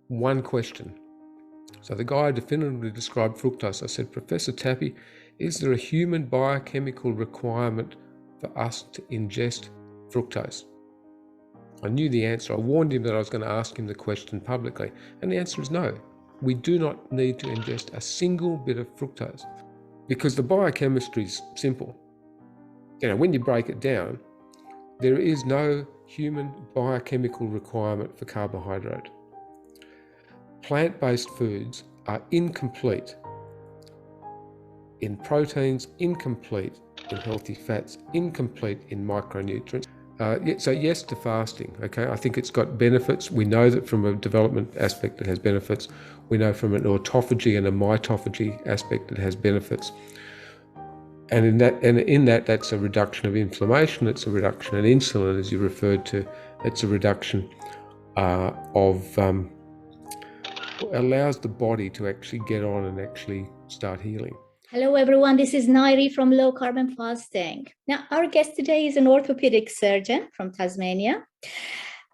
one question. So the guy definitively described fructose. I said, Professor Tappy, is there a human biochemical requirement for us to ingest fructose? I knew the answer. I warned him that I was going to ask him the question publicly, and the answer is no. We do not need to ingest a single bit of fructose because the biochemistry is simple. When you break it down, there is no human biochemical requirement for carbohydrate. Plant-based foods are incomplete in proteins, incomplete in healthy fats, incomplete in micronutrients. So yes to fasting, okay? I think it's got benefits. We know that from a development aspect it has benefits. We know from an autophagy and a mitophagy aspect it has benefits. And in that, that's a reduction of inflammation, it's a reduction in insulin, as you referred to, it's a reduction allows the body to actually get on and actually start healing. Hello everyone, this is Nayiri from Low Carb and Fasting. Now our guest today is an orthopedic surgeon from Tasmania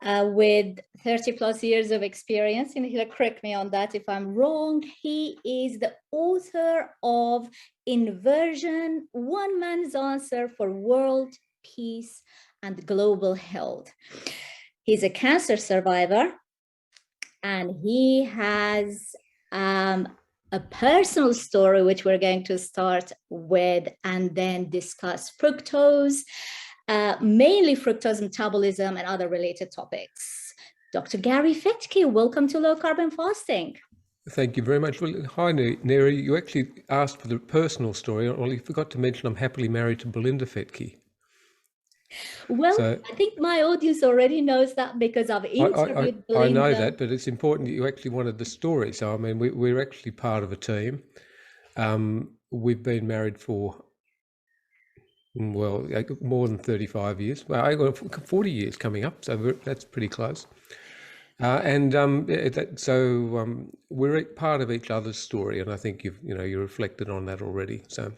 with 30 plus years of experience, and he'll correct me on that if I'm wrong. He is the author of Inversion, One Man's Answer for World Peace and Global Health. He's a cancer survivor, and he has a personal story, which we're going to start with and then discuss fructose, mainly fructose metabolism and other related topics. Dr. Gary Fettke, welcome to Low Carb and Fasting. Thank you very much. Well, hi, Nayiri. You actually asked for the personal story, or you forgot to mention I'm happily married to Belinda Fettke. Well, so, I think my audience already knows that because I've interviewed Belinda. I know that, but it's important that you actually wanted the story. So, I mean, we're actually part of a team. We've been married for, well, more than 35 years. Well, I got 40 years coming up, so that's pretty close. We're part of each other's story, and I think you reflected on that already. So,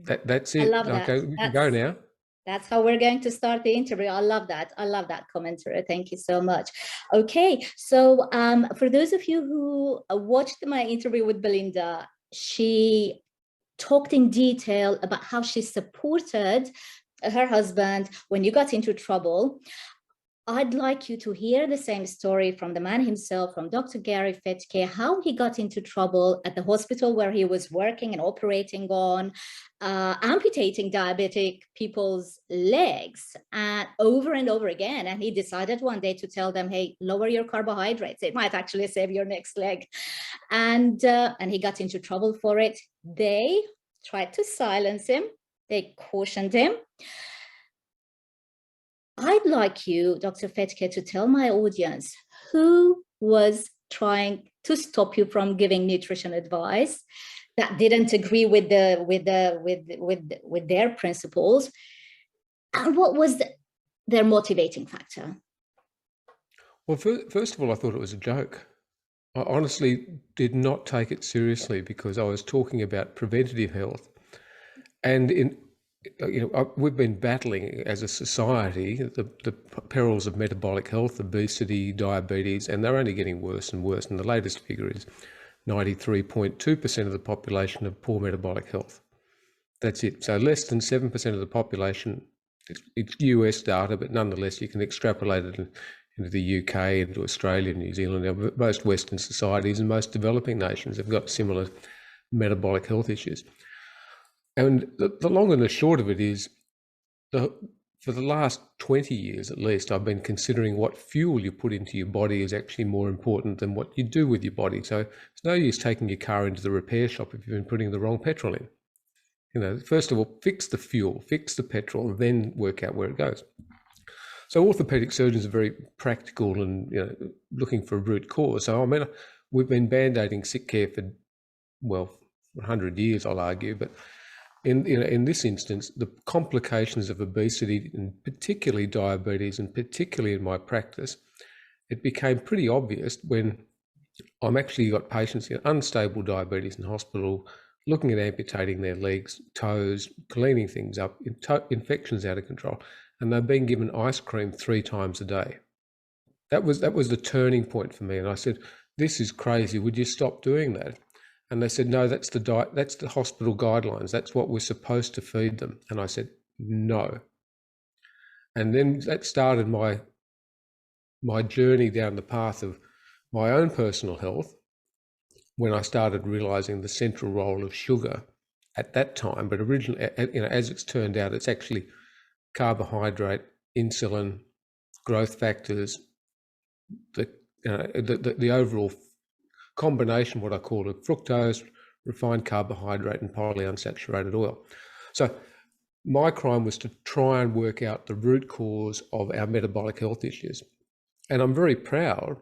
that's it. I love that. Okay, we can go now. That's how we're going to start the interview. I love that. I love that commentary. Thank you so much. Okay, so for those of you who watched my interview with Belinda, she talked in detail about how she supported her husband when you got into trouble. I'd like you to hear the same story from the man himself, from Dr. Gary Fettke, how he got into trouble at the hospital where he was working and operating on, amputating diabetic people's legs over and over again. And he decided one day to tell them, hey, lower your carbohydrates. It might actually save your next leg. And he got into trouble for it. They tried to silence him. They cautioned him. I'd like you, Dr. Fettke, to tell my audience who was trying to stop you from giving nutrition advice that didn't agree with their principles, and what was their motivating factor? Well, first of all, I thought it was a joke. I honestly did not take it seriously because I was talking about preventative health, and we've been battling as a society the perils of metabolic health, obesity, diabetes, and they're only getting worse and worse. And the latest figure is 93.2% of the population have poor metabolic health. That's it. So less than 7% of the population, it's US data, but nonetheless you can extrapolate it into the UK, into Australia, New Zealand. Most Western societies and most developing nations have got similar metabolic health issues. And the long and the short of it is, for the last 20 years at least, I've been considering what fuel you put into your body is actually more important than what you do with your body. So it's no use taking your car into the repair shop if you've been putting the wrong petrol in. First of all, fix the fuel, fix the petrol, and then work out where it goes. So orthopedic surgeons are very practical and looking for a root cause. So I mean, we've been band-aiding sick care for 100 years, I'll argue, but in this instance, the complications of obesity, and particularly diabetes, and particularly in my practice, it became pretty obvious when I'm actually got patients in unstable diabetes in hospital, looking at amputating their legs, toes, cleaning things up, infections out of control, and they're being given ice cream 3 times a day. that was the turning point for me. And I said, this is crazy. Would you stop doing that? And they said, no, that's the diet, that's the hospital guidelines. That's what we're supposed to feed them. And I said, no. And then that started my journey down the path of my own personal health, when I started realizing the central role of sugar at that time. But originally, as it's turned out, it's actually carbohydrate, insulin, growth factors, the overall combination, what I call it, fructose, refined carbohydrate, and polyunsaturated oil. So my crime was to try and work out the root cause of our metabolic health issues. And I'm very proud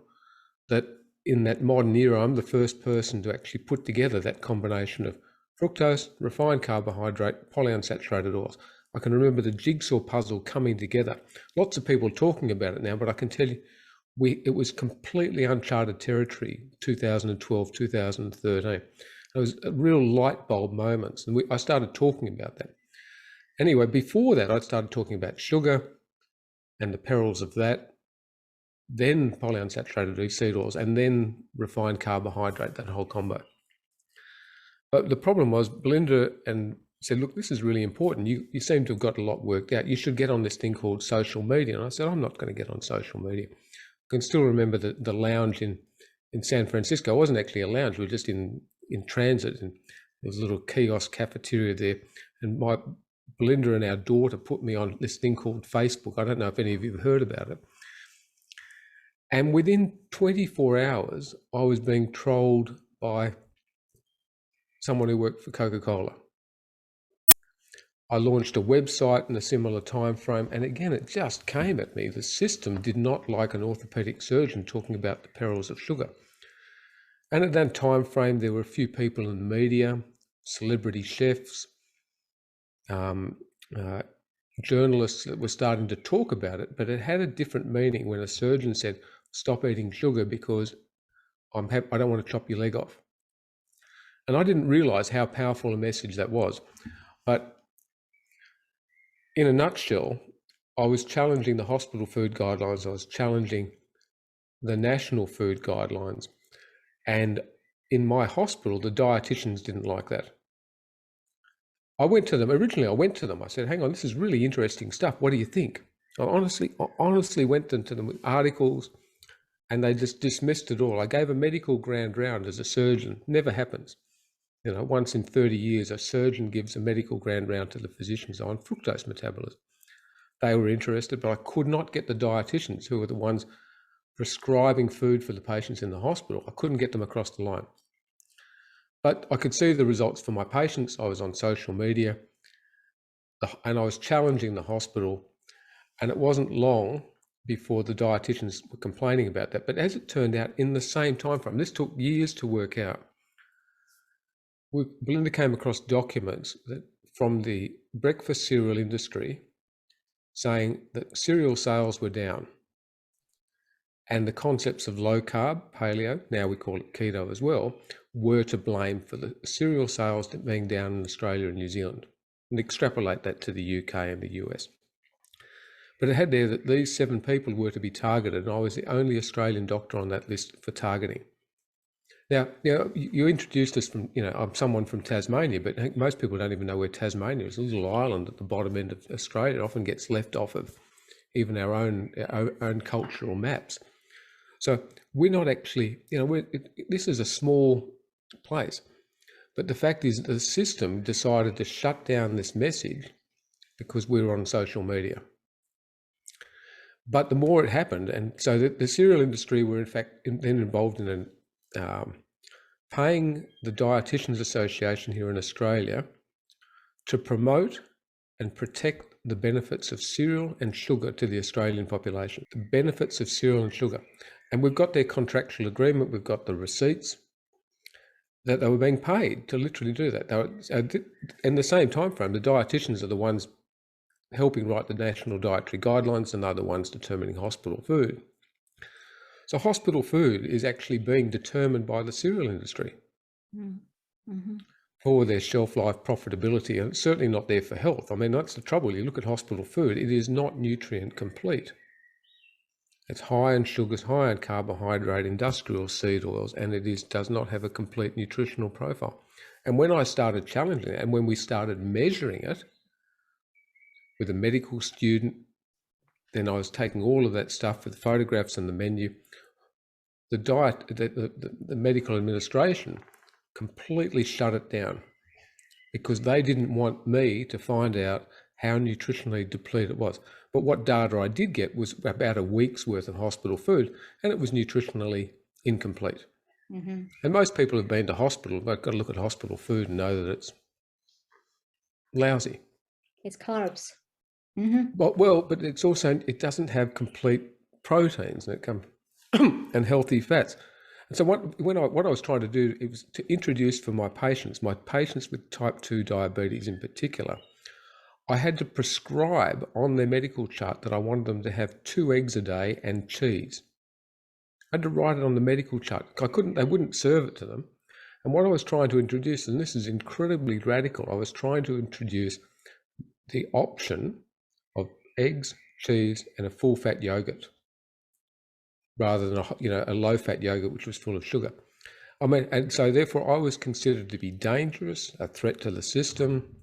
that in that modern era, I'm the first person to actually put together that combination of fructose, refined carbohydrate, polyunsaturated oils. I can remember the jigsaw puzzle coming together. Lots of people talking about it now, but I can tell you, it was completely uncharted territory, 2012, 2013. It was a real light bulb moments, and I started talking about that. Anyway, before that, I started talking about sugar and the perils of that, then polyunsaturated seed oils, and then refined carbohydrate, that whole combo. But the problem was, Belinda and said, look, this is really important. You seem to have got a lot worked out. You should get on this thing called social media. And I said, I'm not going to get on social media. I can still remember the lounge in San Francisco. It wasn't actually a lounge. We were just in transit, and there was a little kiosk cafeteria there. And Belinda and our daughter put me on this thing called Facebook. I don't know if any of you have heard about it. And within 24 hours, I was being trolled by someone who worked for Coca-Cola. I launched a website in a similar time frame, and again, it just came at me. The system did not like an orthopedic surgeon talking about the perils of sugar. And at that time frame, there were a few people in the media, celebrity chefs, journalists that were starting to talk about it, but it had a different meaning when a surgeon said, stop eating sugar because I don't want to chop your leg off. And I didn't realize how powerful a message that was. But in a nutshell, I was challenging the hospital food guidelines. I was challenging the national food guidelines. And in my hospital, the dietitians didn't like that. I went to them. Originally, I went to them. I said, hang on, this is really interesting stuff. What do you think? I honestly went to them with articles, and they just dismissed it all. I gave a medical grand round as a surgeon. Never happens. You know, once in 30 years, a surgeon gives a medical grand round to the physicians on fructose metabolism. They were interested, but I could not get the dietitians, who were the ones prescribing food for the patients in the hospital. I couldn't get them across the line. But I could see the results for my patients. I was on social media, and I was challenging the hospital, and it wasn't long before the dietitians were complaining about that. But as it turned out, in the same time frame, this took years to work out, Belinda came across documents that from the breakfast cereal industry saying that cereal sales were down, and the concepts of low carb, paleo, now we call it keto as well, were to blame for the cereal sales being down in Australia and New Zealand, and extrapolate that to the UK and the US. But it had there that these 7 people were to be targeted, and I was the only Australian doctor on that list for targeting. Now, you introduced us from, I'm someone from Tasmania, but I think most people don't even know where Tasmania is. A little island at the bottom end of Australia. It often gets left off of even our own cultural maps. So we're not actually, this is a small place. But the fact is the system decided to shut down this message because we were on social media. But the more it happened, and so the cereal industry were in fact then involved in paying the Dietitians Association here in Australia to promote and protect the benefits of cereal and sugar to the Australian population. The benefits of cereal and sugar. And we've got their contractual agreement, we've got the receipts, that they were being paid to literally do that. They were, in the same time frame, the dietitians are the ones helping write the national dietary guidelines, and they're the ones determining hospital food. So hospital food is actually being determined by the cereal industry for their shelf life profitability, and it's certainly not there for health. I mean, that's the trouble. You look at hospital food, it is not nutrient complete. It's high in sugars, high in carbohydrate, industrial seed oils, and does not have a complete nutritional profile. And when I started challenging it, and when we started measuring it with a medical student, then I was taking all of that stuff with the photographs and the menu. The diet, the medical administration completely shut it down because they didn't want me to find out how nutritionally depleted it was. But what data I did get was about a week's worth of hospital food, and it was nutritionally incomplete. Mm-hmm. And most people have been to hospital, they've got to look at hospital food and know that it's lousy. It's carbs. Mm-hmm. But it's also, it doesn't have complete proteins and healthy fats. And so what I was trying to do, it was to introduce for my patients with type 2 diabetes in particular, I had to prescribe on their medical chart that I wanted them to have 2 eggs a day and cheese. I had to write it on the medical chart. They wouldn't serve it to them. And what I was trying to introduce, and this is incredibly radical, I was trying to introduce the option of eggs, cheese, and a full-fat yogurt, rather than a low-fat yogurt which was full of sugar. I mean, and so therefore I was considered to be dangerous, a threat to the system.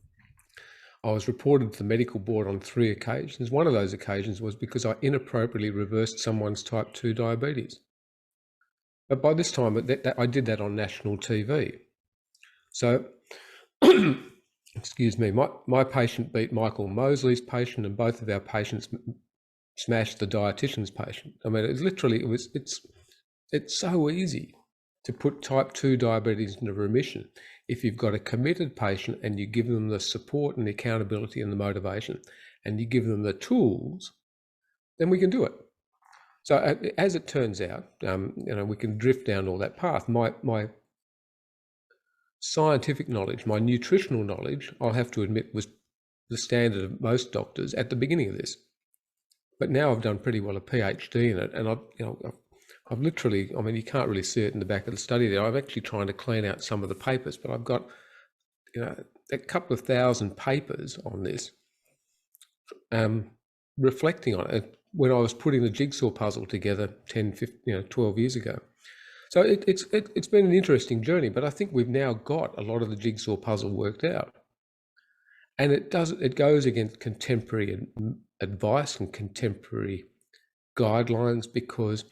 I was reported to the medical board on 3 occasions. One of those occasions was because I inappropriately reversed someone's type 2 diabetes. But by this time, I did that on national TV. So, excuse me, my patient beat Michael Mosley's patient, and both of our patients smashed the dietitian's patient. I mean, it's so easy to put type 2 diabetes into remission if you've got a committed patient and you give them the support and the accountability and the motivation, and you give them the tools, then we can do it. So as it turns out, we can drift down all that path. My scientific knowledge, my nutritional knowledge, I'll have to admit, was the standard of most doctors at the beginning of this. But now I've done pretty well a PhD in it, and I've literally, I mean, you can't really see it in the back of the study there. I'm actually trying to clean out some of the papers, but I've got, a couple of thousand papers on this, reflecting on it when I was putting the jigsaw puzzle together 10, 15, 12 years ago. So it's been an interesting journey, but I think we've now got a lot of the jigsaw puzzle worked out. And it goes against contemporary advice and contemporary guidelines, because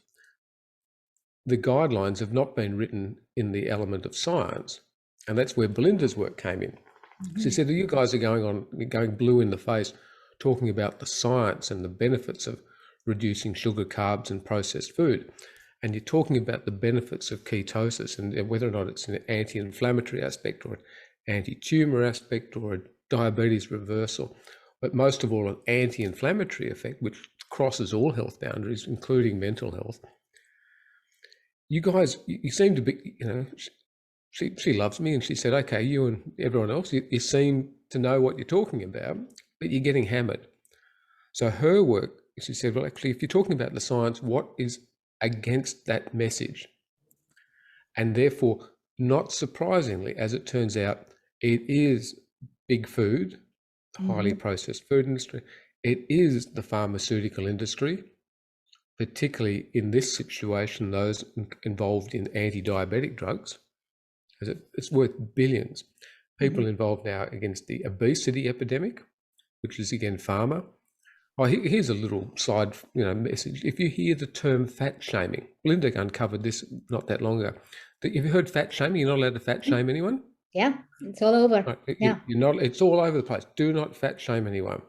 the guidelines have not been written in the element of science. And that's where Belinda's work came in. Mm-hmm. She said, you guys are going blue in the face, talking about the science and the benefits of reducing sugar, carbs, and processed food. And you're talking about the benefits of ketosis and whether or not it's an anti-inflammatory aspect or an anti-tumor aspect or a diabetes reversal, but most of all an anti-inflammatory effect, which crosses all health boundaries, including mental health. You guys, you seem to be, she loves me, and she said, okay, you and everyone else, you seem to know what you're talking about, but you're getting hammered. So her work, she said, well, actually, if you're talking about the science, what is against that message? And therefore, not surprisingly, as it turns out, it is big food, highly processed food industry. It is the pharmaceutical industry, particularly in this situation, those involved in anti-diabetic drugs, because it's worth billions. People involved now against the obesity epidemic, which is again pharma. Oh, here's a little side, message. If you hear the term fat shaming, Linda uncovered this not that long ago. Have you heard fat shaming? You're not allowed to fat shame anyone? Yeah, it's all over. Right. Yeah. You're not. It's all over the place. Do not fat shame anyone.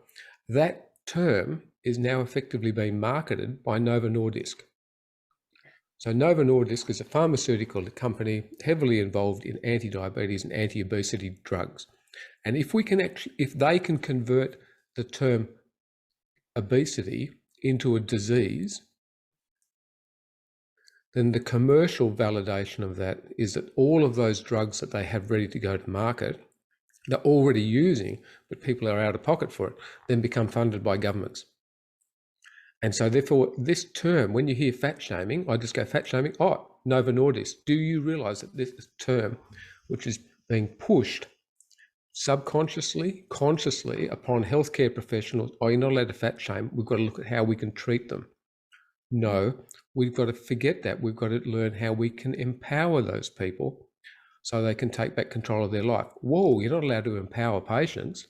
That term is now effectively being marketed by Novo Nordisk. So Novo Nordisk is a pharmaceutical company heavily involved in anti-diabetes and anti-obesity drugs. And if they can convert the term obesity into a disease, then the commercial validation of that is that all of those drugs that they have ready to go to market, they're already using, but people are out of pocket for it, then become funded by governments. And so therefore, this term, when you hear fat shaming, I just go, fat shaming, oh, Novo Nordisk. Do you realise that this term, which is being pushed subconsciously, consciously upon healthcare professionals, oh, you're not allowed to fat shame, we've got to look at how we can treat them. No, we've got to forget that. We've got to learn how we can empower those people so they can take back control of their life. Whoa, you're not allowed to empower patients.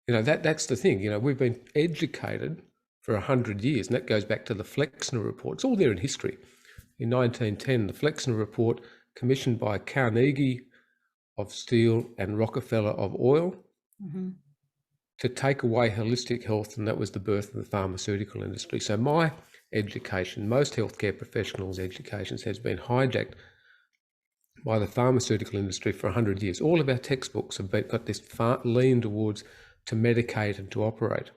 That's the thing. We've been educated for 100 years, and that goes back to the Flexner report. It's all there in history. In 1910, the Flexner report, commissioned by Carnegie of steel and Rockefeller of oil, to take away holistic health, and that was the birth of the pharmaceutical industry. So my education, most healthcare professionals' educations, has been hijacked by the pharmaceutical industry for 100 years. All of our textbooks have got this lean towards to medicate and to operate,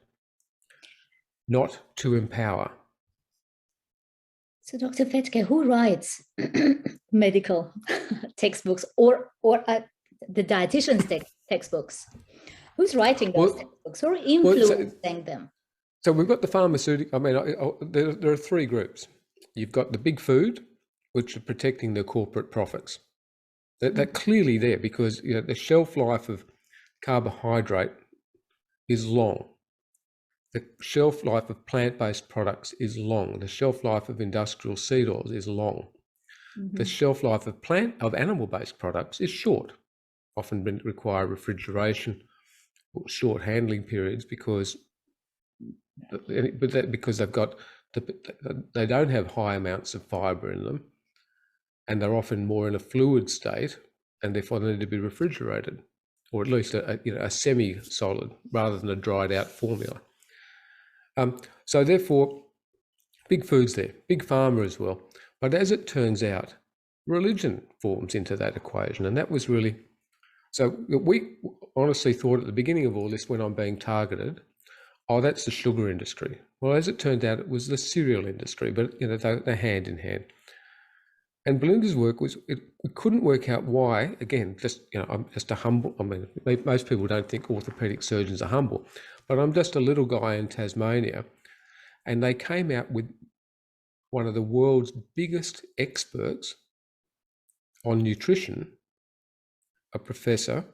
not to empower. So, Dr. Fettke, who writes medical textbooks or the dietitian's textbooks? Who's writing those textbooks? Who are influencing them? So we've got the pharmaceutical. There are three groups. You've got the big food, which are protecting their corporate profits. They're clearly there because the shelf life of carbohydrate is long. The shelf life of plant-based products is long. The shelf life of industrial seed oils is long. The shelf life of animal-based products is short, often require refrigeration or short handling periods because they've got they don't have high amounts of fiber in them, and they're often more in a fluid state, and therefore they need to be refrigerated, or at least a semi-solid rather than a dried out formula. So therefore, big food's there, big pharma as well. But as it turns out, religion forms into that equation, and that was really. So we honestly thought at the beginning of all this, when I'm being targeted, oh, that's the sugar industry. Well, as it turned out, it was the cereal industry, but they're hand in hand. And Belinda's work was, we couldn't work out why. Again, I'm just a humble. Most people don't think orthopedic surgeons are humble, but I'm just a little guy in Tasmania, and they came out with one of the world's biggest experts on nutrition, a professor,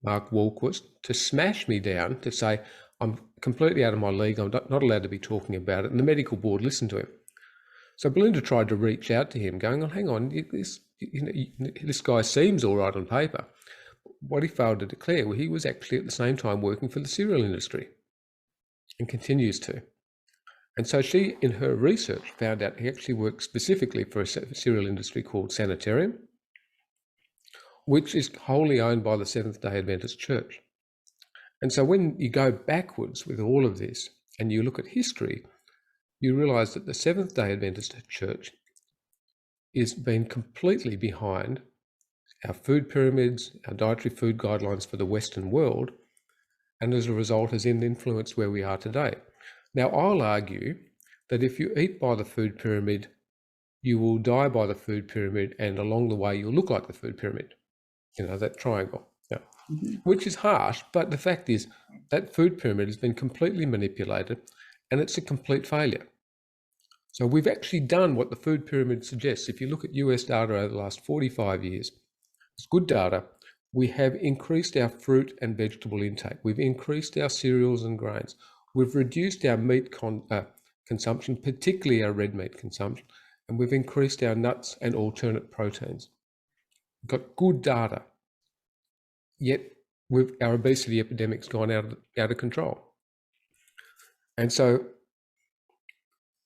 Mark Walquist, to smash me down, to say, I'm completely out of my league, I'm not allowed to be talking about it. And the medical board listened to him. So Belinda tried to reach out to him, going, oh, hang on, this guy seems all right on paper. What he failed to declare, well, he was actually at the same time working for the cereal industry and continues to. And so she, in her research, found out he actually worked specifically for a cereal industry called Sanitarium, which is wholly owned by the Seventh-day Adventist Church. And so when you go backwards with all of this and you look at history, you realize that the Seventh-day Adventist Church is been completely behind our food pyramids, our dietary food guidelines for the Western world, and as a result has influenced where we are today. Now, I'll argue that if you eat by the food pyramid, you will die by the food pyramid, and along the way you'll look like the food pyramid, that triangle, which is harsh, but the fact is that food pyramid has been completely manipulated and it's a complete failure. So we've actually done what the food pyramid suggests. If you look at US data over the last 45 years, it's good data. We have increased our fruit and vegetable intake. We've increased our cereals and grains. We've reduced our meat consumption, particularly our red meat consumption, and we've increased our nuts and alternate proteins. We've got good data, yet our obesity epidemic's gone out of control. And so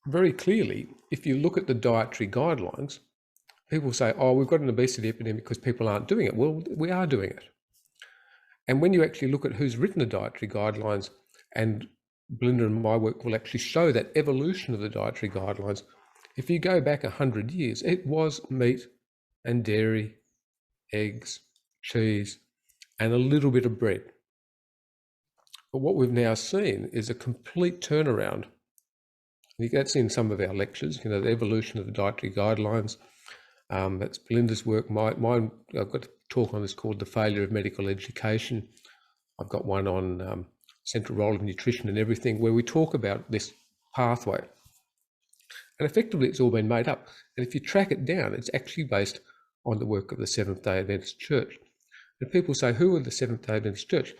very clearly, if you look at the dietary guidelines, people say, oh, we've got an obesity epidemic because people aren't doing it. Well, we are doing it. And when you actually look at who's written the dietary guidelines, and Belinda and my work will actually show that evolution of the dietary guidelines, if you go back 100 years, it was meat and dairy, eggs, cheese, and a little bit of bread. But what we've now seen is a complete turnaround. That's in some of our lectures, the evolution of the dietary guidelines. That's Belinda's work. Mine, I've got a talk on this called The Failure of Medical Education. I've got one on central role of nutrition and everything, where we talk about this pathway. And effectively, it's all been made up. And if you track it down, it's actually based on the work of the Seventh-day Adventist Church. And people say, who are the Seventh-day Adventist Church?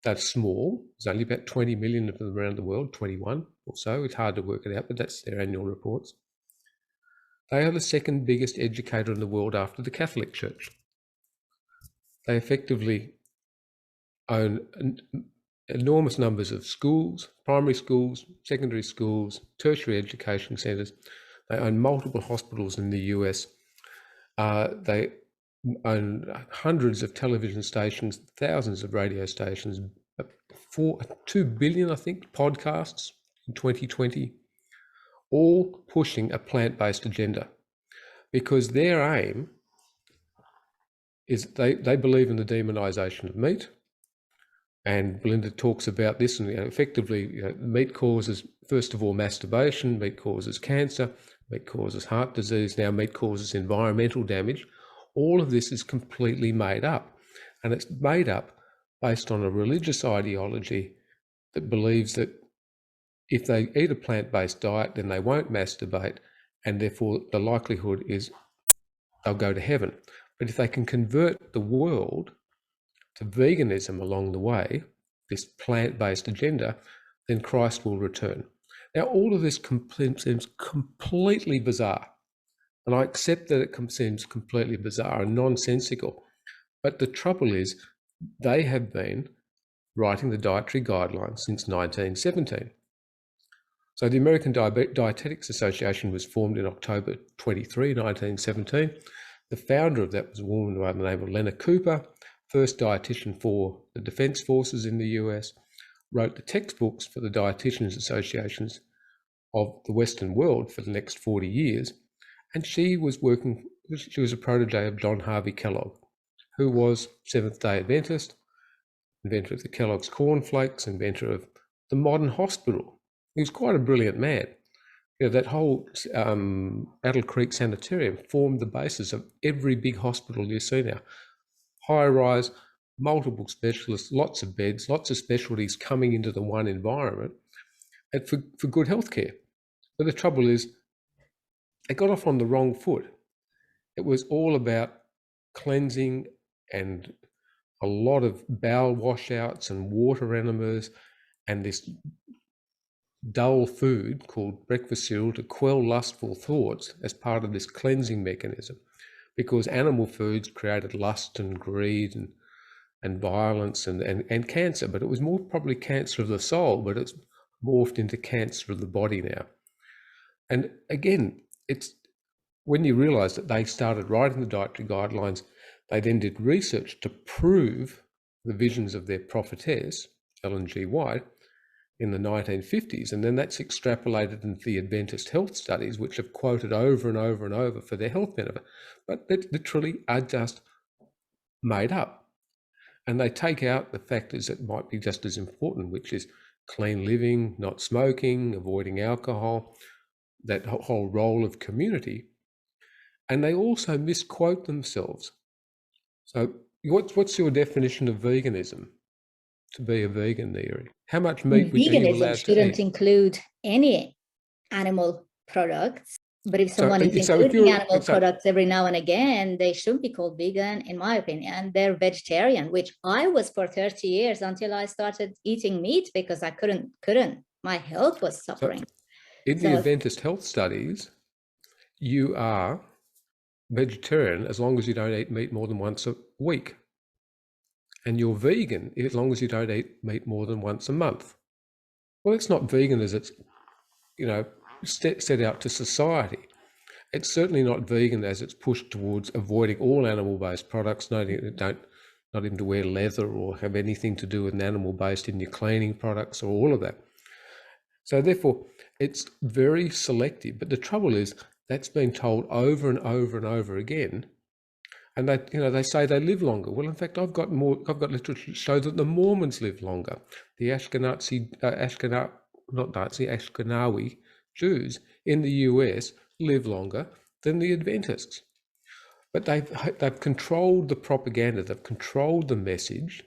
They're small. There's only about 20 million of them around the world, 21. or so. It's hard to work it out, but that's their annual reports. They are the second biggest educator in the world after the Catholic Church. They effectively own enormous numbers of schools, primary schools, secondary schools, tertiary education centres. They own multiple hospitals in the US. They own hundreds of television stations, thousands of radio stations, 2 billion, I think, podcasts in 2020, all pushing a plant-based agenda, because their aim is they believe in the demonization of meat. And Belinda talks about this, and effectively, meat causes, first of all, masturbation, meat causes cancer, meat causes heart disease, now meat causes environmental damage. All of this is completely made up, and it's made up based on a religious ideology that believes that if they eat a plant-based diet, then they won't masturbate, and therefore the likelihood is they'll go to heaven. But if they can convert the world to veganism along the way, this plant-based agenda, then Christ will return. Now, all of this seems completely bizarre, and I accept that it seems completely bizarre and nonsensical, but the trouble is they have been writing the dietary guidelines since 1917. So the American Dietetics Association was formed in October 23, 1917. The founder of that was a woman by the name of Leonard Cooper, first dietitian for the Defence Forces in the US, wrote the textbooks for the dietitians associations of the Western world for the next 40 years. And she was a protege of John Harvey Kellogg, who was Seventh-day Adventist, inventor of the Kellogg's cornflakes, inventor of the modern hospital. He was quite a brilliant man. That whole Battle Creek Sanitarium formed the basis of every big hospital you see now. High-rise, multiple specialists, lots of beds, lots of specialties coming into the one environment, and for good healthcare. But the trouble is, they got off on the wrong foot. It was all about cleansing and a lot of bowel washouts and water enemas and this dull food called breakfast cereal to quell lustful thoughts as part of this cleansing mechanism, because animal foods created lust and greed and violence and cancer, but it was more probably cancer of the soul, but it's morphed into cancer of the body now. And again, it's when you realize that they started writing the dietary guidelines, they then did research to prove the visions of their prophetess, Ellen G. White, in the 1950s, and then that's extrapolated into the Adventist health studies, which have quoted over and over and over for their health benefit, but that literally are just made up. And they take out the factors that might be just as important, which is clean living, not smoking, avoiding alcohol, that whole role of community. And they also misquote themselves. So what's your definition of veganism? To be a vegan, Nayiri? How much meat are you allowed to eat? Shouldn't include any animal products, but if someone is including animal products every now and again, they should be called vegan, in my opinion. They're vegetarian, which I was for 30 years until I started eating meat because I couldn't. My health was suffering. In the Adventist health studies, you are vegetarian as long as you don't eat meat more than once a week. And you're vegan as long as you don't eat meat more than once a month. Well, it's not vegan as it's, set out to society. It's certainly not vegan as it's pushed towards avoiding all animal-based products, not even to wear leather or have anything to do with an animal-based in your cleaning products or all of that. So therefore, it's very selective. But the trouble is that's been told over and over and over again. And they say they live longer. Well, in fact, I've got literature to show that the Mormons live longer. The Ashkenawi Jews in the US live longer than the Adventists. But they've controlled the propaganda. They've controlled the message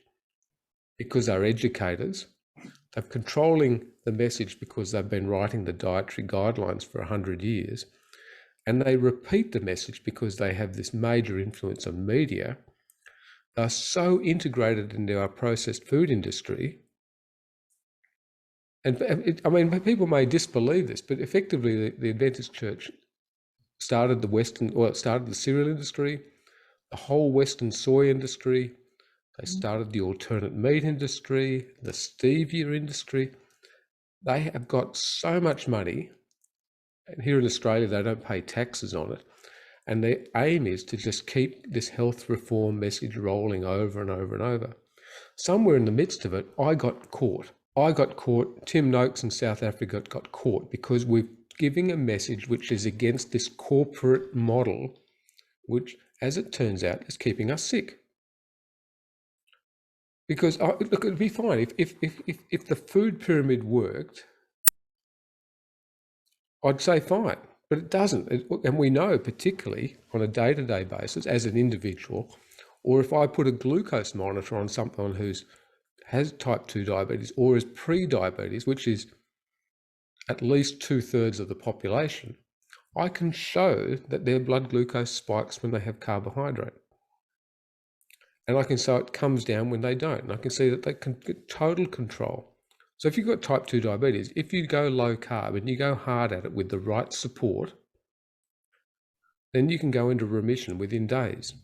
because they're educators. They're controlling the message because they've been writing the dietary guidelines for 100 years. And they repeat the message because they have this major influence on media. They're so integrated into our processed food industry. And I mean, people may disbelieve this, but effectively the Adventist Church started started the cereal industry, the whole Western soy industry. They started the alternate meat industry, the stevia industry. They have got so much money, and here in Australia they don't pay taxes on it. And their aim is to just keep this health reform message rolling over and over and over. Somewhere in the midst of it, I got caught. Tim Noakes in South Africa got caught because we're giving a message which is against this corporate model, which, as it turns out, is keeping us sick. Because look, it'd be fine if the food pyramid worked. I'd say fine, but it doesn't. And we know, particularly on a day-to-day basis, as an individual, or if I put a glucose monitor on someone has type 2 diabetes or is pre-diabetes, which is at least 2/3 of the population, I can show that their blood glucose spikes when they have carbohydrate. And I can say it comes down when they don't. And I can see that they can get total control. So if you've got type 2 diabetes, if you go low carb and you go hard at it with the right support, then you can go into remission within days.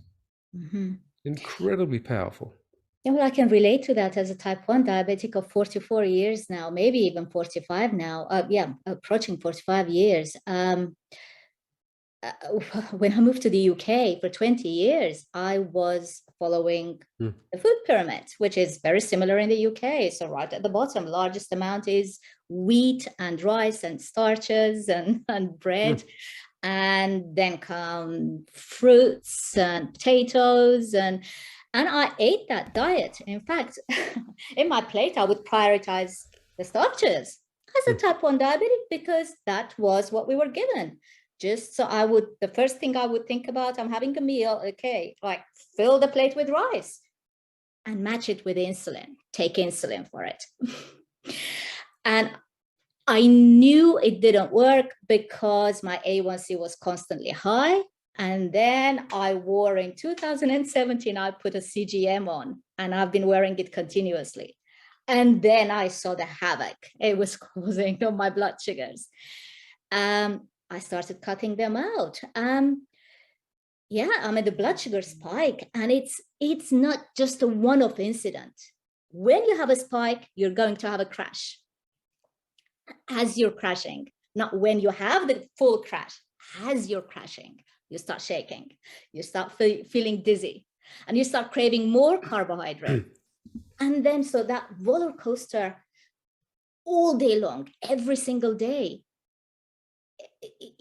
Mm-hmm. Incredibly powerful. Yeah, well, I can relate to that as a type 1 diabetic of 44 years now, maybe even 45 now. Approaching 45 years. When I moved to the UK for 20 years, I was following the food pyramid, which is very similar in the UK. So right at the bottom, largest amount is wheat and rice and starches and bread. And then come fruits and potatoes. And I ate that diet. In fact, in my plate, I would prioritize the starches as a type 1 diabetic because that was what we were given. Just so the first thing I would think about, I'm having a meal, okay, like fill the plate with rice and match it with insulin, take insulin for it. And I knew it didn't work because my A1C was constantly high. And then I wore in 2017, I put a CGM on and I've been wearing it continuously. And then I saw the havoc it was causing on my blood sugars. I started cutting them out. The blood sugar spike, and it's not just a one-off incident. When you have a spike, you're going to have a crash. As you're crashing, not when you have the full crash, as you're crashing, you start shaking, you start feeling dizzy, and you start craving more carbohydrate. And then so that roller coaster all day long, every single day,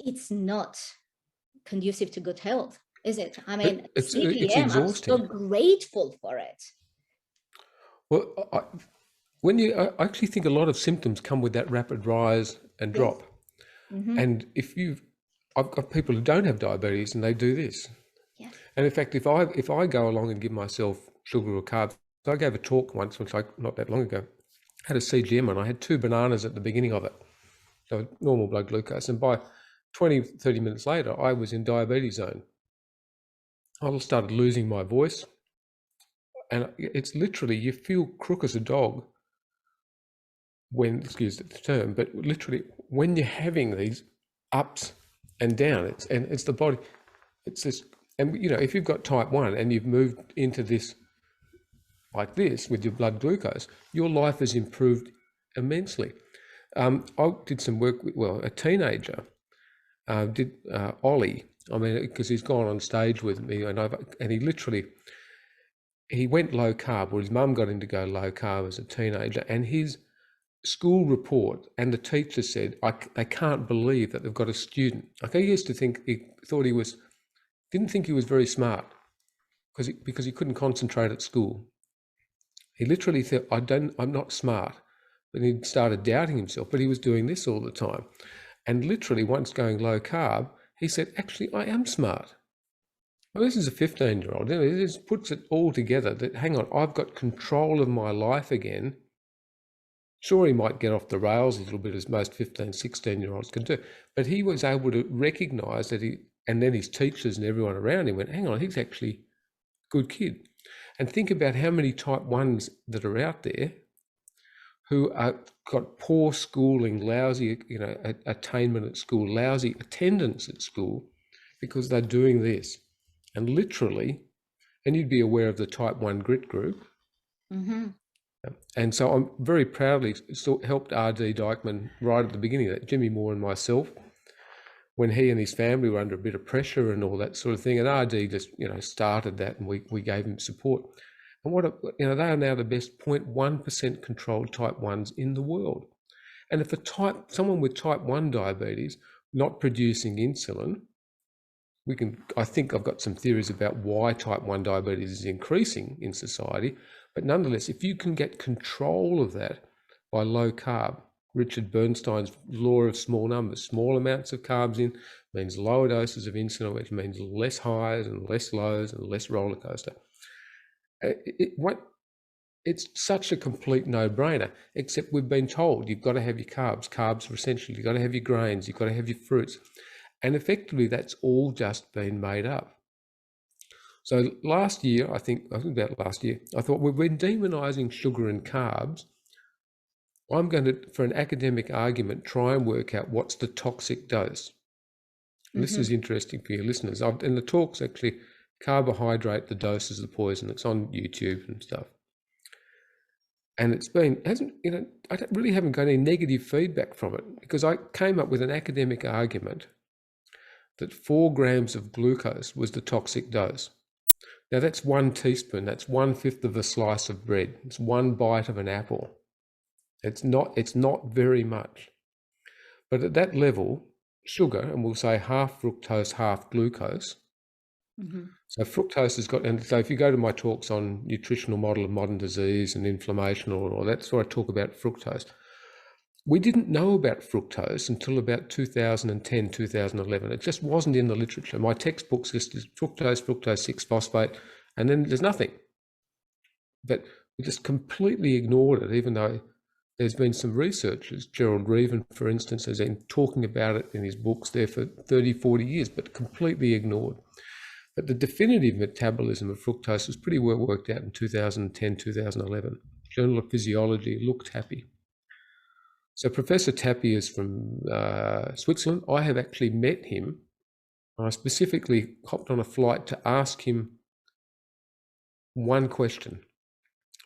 it's not conducive to good health, is it? I mean, it's CGM, exhausting. I'm so grateful for it. Well, I actually think a lot of symptoms come with that rapid rise and drop. Mm-hmm. And I've got people who don't have diabetes and they do this. Yes. And in fact, if I go along and give myself sugar or carbs, I gave a talk once, not that long ago, had a CGM and I had 2 bananas at the beginning of it. So normal blood glucose. And by 20, 30 minutes later, I was in diabetes zone. I started losing my voice. And it's literally, you feel crook as a dog when, excuse the term, but literally when you're having these ups and downs, it's the body, it's this, and if you've got type 1 and you've moved into this like this with your blood glucose, your life has improved immensely. I did some work with, a teenager did Ollie. I mean, because he's gone on stage with me, and he went low carb, or his mum got him to go low carb as a teenager, and his school report and the teacher said, they can't believe that they've got a student. Like, he used to think, didn't think he was very smart because he couldn't concentrate at school. He literally thought, I'm not smart. But he started doubting himself, but he was doing this all the time. And literally once going low carb, he said, actually, I am smart. Well, this is a 15-year-old. It just puts it all together that, hang on, I've got control of my life again. Sure, he might get off the rails a little bit, as most 15, 16-year-olds can do. But he was able to recognise that and then his teachers and everyone around him went, hang on, he's actually a good kid. And think about how many type 1s that are out there who are got poor schooling, lousy, attainment at school, lousy attendance at school, because they're doing this. And literally, and you'd be aware of the type 1 grit group. Mm-hmm. And so I'm very proudly helped R.D. Dykman right at the beginning of that, Jimmy Moore and myself, when he and his family were under a bit of pressure and all that sort of thing. And R.D. just, started that, and we gave him support. And they are now the best 0.1% controlled type 1s in the world. And if someone with type 1 diabetes not producing insulin, I think I've got some theories about why type 1 diabetes is increasing in society, but nonetheless, if you can get control of that by low carb, Richard Bernstein's law of small numbers, small amounts of carbs in means lower doses of insulin, which means less highs and less lows and less roller coaster. It's such a complete no-brainer, except we've been told you've got to have your carbs. Carbs are essential. You've got to have your grains. You've got to have your fruits. And effectively, that's all just been made up. So last year, I think about last year, I thought we've been demonizing sugar and carbs. I'm going to, for an academic argument, try and work out what's the toxic dose. And this is interesting for your listeners. In the talks, actually, carbohydrate, the dose is the poison. It's on YouTube and stuff. And I really haven't got any negative feedback from it, because I came up with an academic argument that 4 grams of glucose was the toxic dose. Now that's 1 teaspoon, that's 1/5 of a slice of bread. It's 1 bite of an apple. It's not very much. But at that level, sugar, and we'll say half fructose, half glucose. So fructose has got, and so if you go to my talks on nutritional model of modern disease and inflammation or all, that's where I talk about fructose. We didn't know about fructose until about 2010, 2011. It just wasn't in the literature. My textbooks listed fructose, fructose 6-phosphate, and then there's nothing. But we just completely ignored it, even though there's been some researchers, Gerald Reaven, for instance, has been talking about it in his books there for 30, 40 years, but completely ignored. But the definitive metabolism of fructose was pretty well worked out in 2010, 2011. Journal of Physiology looked happy. So Professor Tappy is from Switzerland. I have actually met him. I specifically hopped on a flight to ask him one question.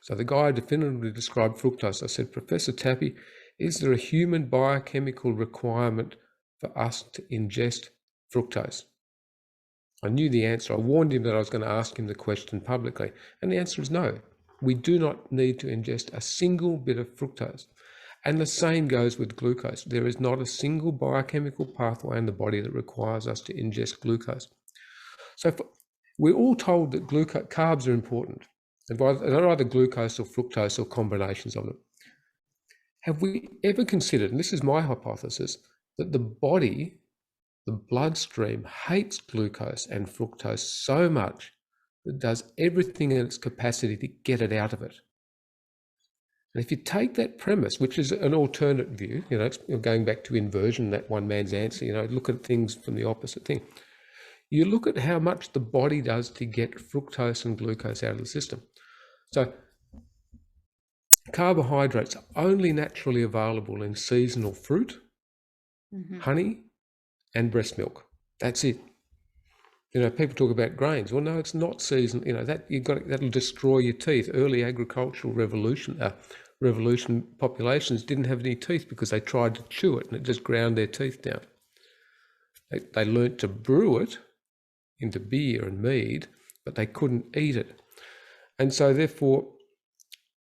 So the guy definitively described fructose. I said, Professor Tappy, is there a human biochemical requirement for us to ingest fructose? I knew the answer. I warned him that I was going to ask him the question publicly. And the answer is no. We do not need to ingest a single bit of fructose. And the same goes with glucose. There is not a single biochemical pathway in the body that requires us to ingest glucose. So we're all told that carbs are important. And they're either glucose or fructose or combinations of them. Have we ever considered, and this is my hypothesis, that the body, the bloodstream, hates glucose and fructose so much that it does everything in its capacity to get it out of it? And if you take that premise, which is an alternate view, it's going back to inversion, that one man's answer, look at things from the opposite thing. You look at how much the body does to get fructose and glucose out of the system. So carbohydrates are only naturally available in seasonal fruit, honey, and breast milk. That's it. People talk about grains. Well, no, it's not seasonal. That'll destroy your teeth. Early agricultural revolution populations didn't have any teeth because they tried to chew it and it just ground their teeth down. They learnt to brew it into beer and mead, but they couldn't eat it. And so therefore,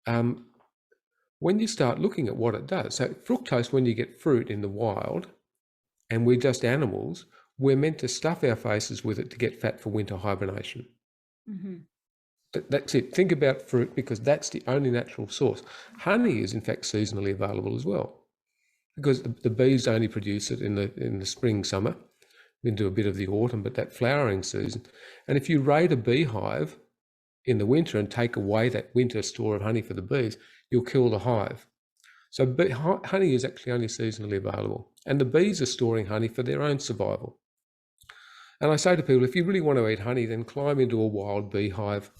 when you start looking at what it does, so fructose, when you get fruit in the wild, and we're just animals, we're meant to stuff our faces with it to get fat for winter hibernation. That's it. Think about fruit, because that's the only natural source. Honey is in fact seasonally available as well, because the bees only produce it in the spring, summer, into a bit of the autumn, but that flowering season. And if you raid a beehive in the winter and take away that winter store of honey for the bees, you'll kill the hive. So honey is actually only seasonally available, and the bees are storing honey for their own survival. And I say to people, if you really want to eat honey, then climb into a wild beehive,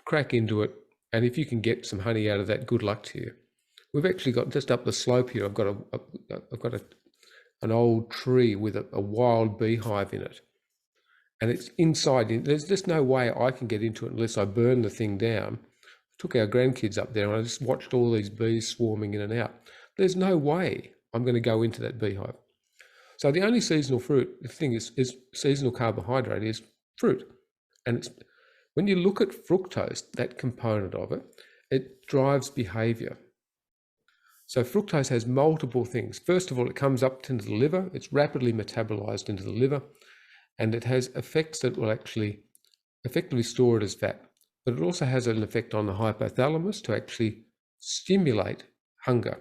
crack into it, and if you can get some honey out of that, good luck to you. We've actually got just up the slope here. I've got an old tree with a wild beehive in it, and it's inside. There's just no way I can get into it unless I burn the thing down. I took our grandkids up there, and I just watched all these bees swarming in and out. There's no way I'm going to go into that beehive. So the only seasonal fruit, the thing is seasonal carbohydrate is fruit, and it's when you look at fructose, that component of it, it drives behavior. So fructose has multiple things. First of all, it comes up into the liver. It's rapidly metabolized into the liver, and it has effects that will actually effectively store it as fat. But it also has an effect on the hypothalamus to actually stimulate hunger.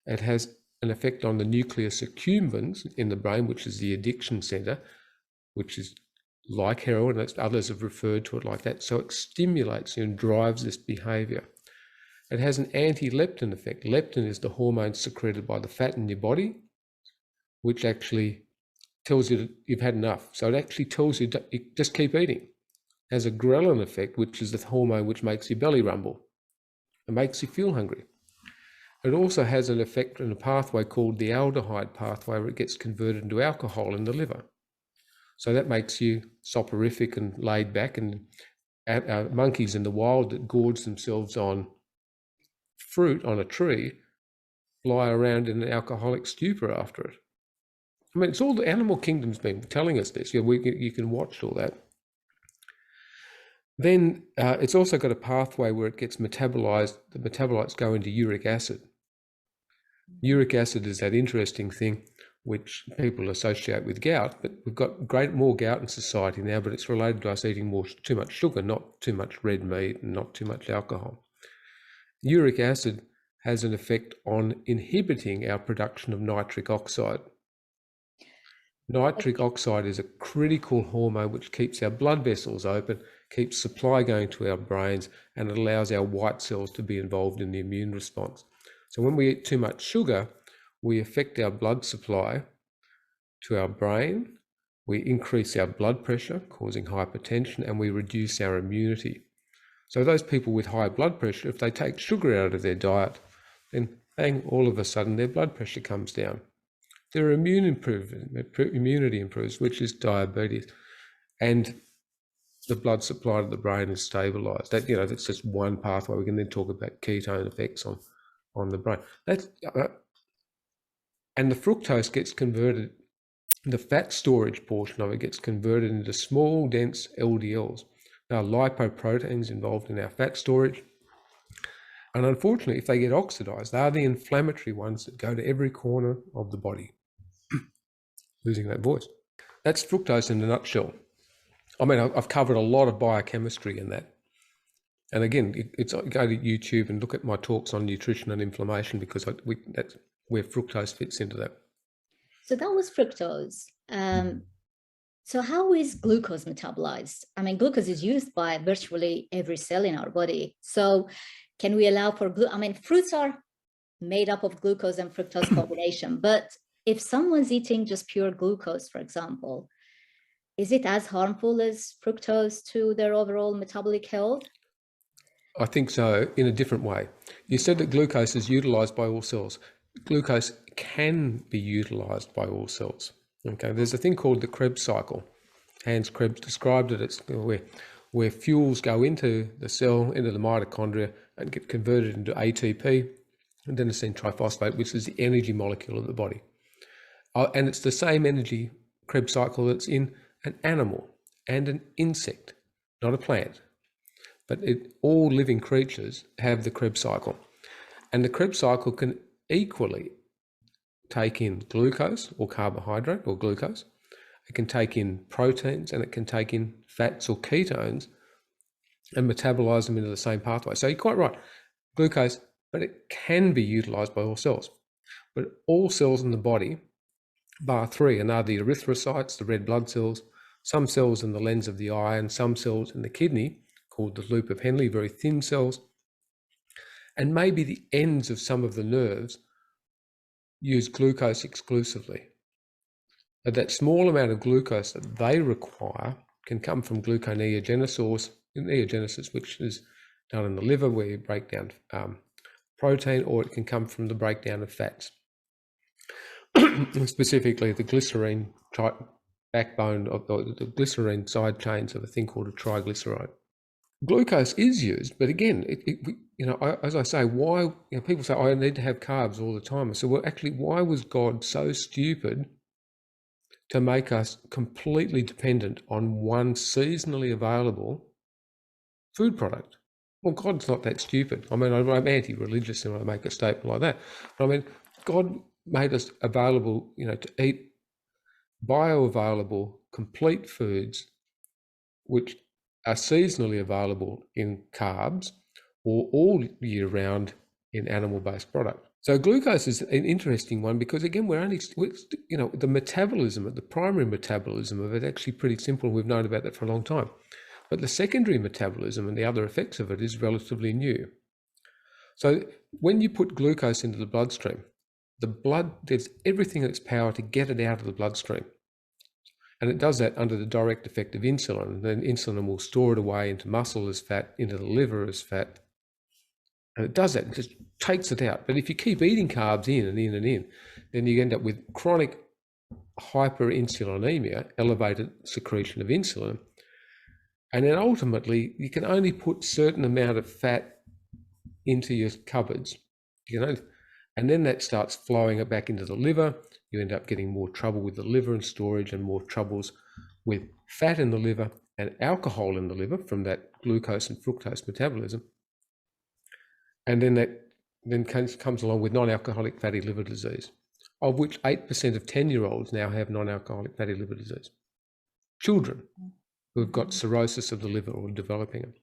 It has an effect on the nucleus accumbens in the brain, which is the addiction center, which is like heroin. Others have referred to it like that. So it stimulates and drives this behavior. It has an anti-leptin effect. Leptin is the hormone secreted by the fat in your body, which actually tells you that you've had enough. So it actually tells you just keep eating. It has a ghrelin effect, which is the hormone which makes your belly rumble. It makes you feel hungry. It also has an effect in a pathway called the aldehyde pathway, where it gets converted into alcohol in the liver. So that makes you soporific and laid back, and monkeys in the wild that gorge themselves on fruit on a tree lie around in an alcoholic stupor after it. I mean, it's all the animal kingdom's been telling us this. You can watch all that. Then it's also got a pathway where it gets metabolized. The metabolites go into uric acid. Uric acid is that interesting thing which people associate with gout, but we've got more gout in society now, but it's related to us eating too much sugar, not too much red meat and not too much alcohol. Uric acid has an effect on inhibiting our production of nitric oxide. Nitric oxide is a critical hormone which keeps our blood vessels open, keeps supply going to our brains, and it allows our white cells to be involved in the immune response. So when we eat too much sugar, we affect our blood supply to our brain, we increase our blood pressure, causing hypertension, and we reduce our immunity. So those people with high blood pressure, if they take sugar out of their diet, then bang, all of a sudden their blood pressure comes down. Their immunity improves, which is diabetes, and the blood supply to the brain is stabilized. That's just one pathway. We can then talk about ketone effects on the brain. And the fructose gets converted, the fat storage portion of it gets converted into small, dense LDLs. Now, lipoproteins involved in our fat storage. And unfortunately, if they get oxidized, they are the inflammatory ones that go to every corner of the body. Losing that voice. That's fructose in a nutshell. I mean, I've covered a lot of biochemistry in that. And again, go to YouTube and look at my talks on nutrition and inflammation, because that's where fructose fits into that. So that was fructose. So how is glucose metabolized? I mean, glucose is used by virtually every cell in our body. So can we allow for I mean, fruits are made up of glucose and fructose combination, but if someone's eating just pure glucose, for example, is it as harmful as fructose to their overall metabolic health? I think so, in a different way. You said that glucose is utilized by all cells. Glucose can be utilized by all cells. Okay, there's a thing called the Krebs cycle. Hans Krebs described it. It's where fuels go into the cell, into the mitochondria, and get converted into ATP, adenosine triphosphate, which is the energy molecule of the body. And it's the same energy Krebs cycle that's in an animal and an insect, not a plant. But all living creatures have the Krebs cycle. And the Krebs cycle can equally take in glucose or carbohydrate or glucose. It can take in proteins, and it can take in fats or ketones and metabolize them into the same pathway. So you're quite right, glucose, but it can be utilized by all cells. But all cells in the body, bar three, and are the erythrocytes, the red blood cells, some cells in the lens of the eye, and some cells in the kidney, called the loop of Henle, very thin cells, and maybe the ends of some of the nerves use glucose exclusively. But that small amount of glucose that they require can come from gluconeogenesis, which is done in the liver, where you break down protein, or it can come from the breakdown of fats. Specifically, the glycerine backbone of the glycerine side chains of a thing called a triglyceride. Glucose is used, but again, as I say, why? People say, I need to have carbs all the time. So, well, actually, why was God so stupid to make us completely dependent on one seasonally available food product? Well, God's not that stupid. I mean, I'm anti-religious when I make a statement like that. But I mean, God made us available, to eat bioavailable, complete foods, which are seasonally available in carbs or all year round in animal-based product. So glucose is an interesting one because, again, the metabolism, the primary metabolism of it is actually pretty simple. We've known about that for a long time. But the secondary metabolism and the other effects of it is relatively new. So when you put glucose into the bloodstream, the blood does everything in its power to get it out of the bloodstream. And it does that under the direct effect of insulin. And then insulin will store it away into muscle as fat, into the liver as fat. And it does that, it just takes it out. But if you keep eating carbs in and in and in, then you end up with chronic hyperinsulinemia, elevated secretion of insulin. And then ultimately, you can only put certain amount of fat into your cupboards, and then that starts flowing it back into the liver. You end up getting more trouble with the liver and storage, and more troubles with fat in the liver and alcohol in the liver from that glucose and fructose metabolism. And then that comes along with non-alcoholic fatty liver disease, of which 8% of 10-year-olds now have non-alcoholic fatty liver disease. Children who've got cirrhosis of the liver or developing it.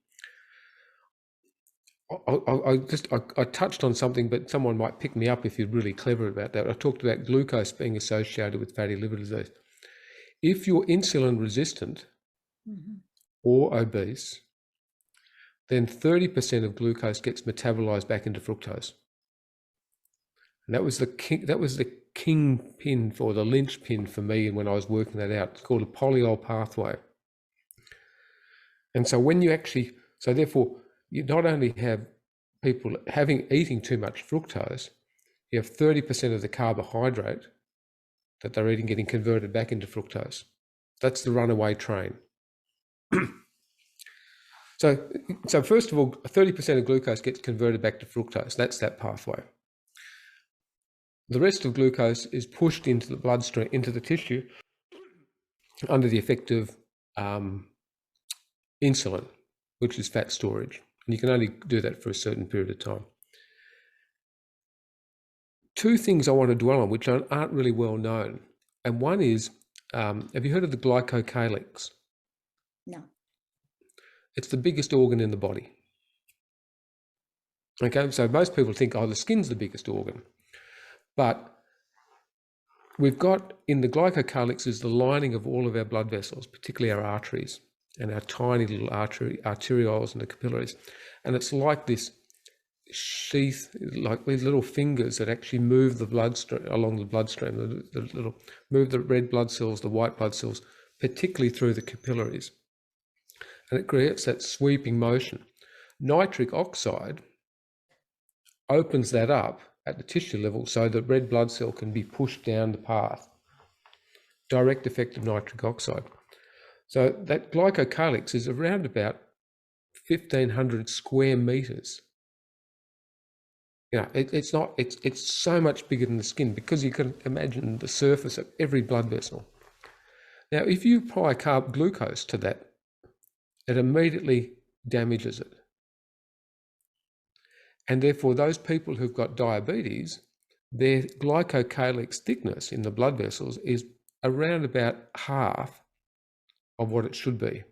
I touched on something, but someone might pick me up if you're really clever about that. I talked about glucose being associated with fatty liver disease. If you're insulin resistant or obese, then 30% of glucose gets metabolized back into fructose. And that was the kingpin for the linchpin for me when I was working that out. It's called a polyol pathway. And so therefore, you not only have people eating too much fructose, you have 30% of the carbohydrate that they're eating getting converted back into fructose. That's the runaway train. So first of all, 30% of glucose gets converted back to fructose. That's that pathway. The rest of glucose is pushed into the bloodstream, into the tissue, under the effect of insulin, which is fat storage. And you can only do that for a certain period of time. Two things I want to dwell on, which aren't really well known. And one is, have you heard of the Glycocalyx? No. It's the biggest organ in the body. Okay, so most people think, the skin's the biggest organ. But we've got in the Glycocalyx is the lining of all of our blood vessels, particularly our arteries and our tiny little arterioles and the capillaries. And it's like this sheath, like these little fingers that actually move the bloodstream along the bloodstream, move the red blood cells, the white blood cells, particularly through the capillaries. And it creates that sweeping motion. Nitric oxide opens that up at the tissue level so the red blood cell can be pushed down the path. Direct effect of nitric oxide. So that Glycocalyx is around about 1,500 square meters. It's so much bigger than the skin, because you can imagine the surface of every blood vessel. Now, if you apply glucose to that, it immediately damages it. And therefore, those people who've got diabetes, their Glycocalyx thickness in the blood vessels is around about half of what it should be.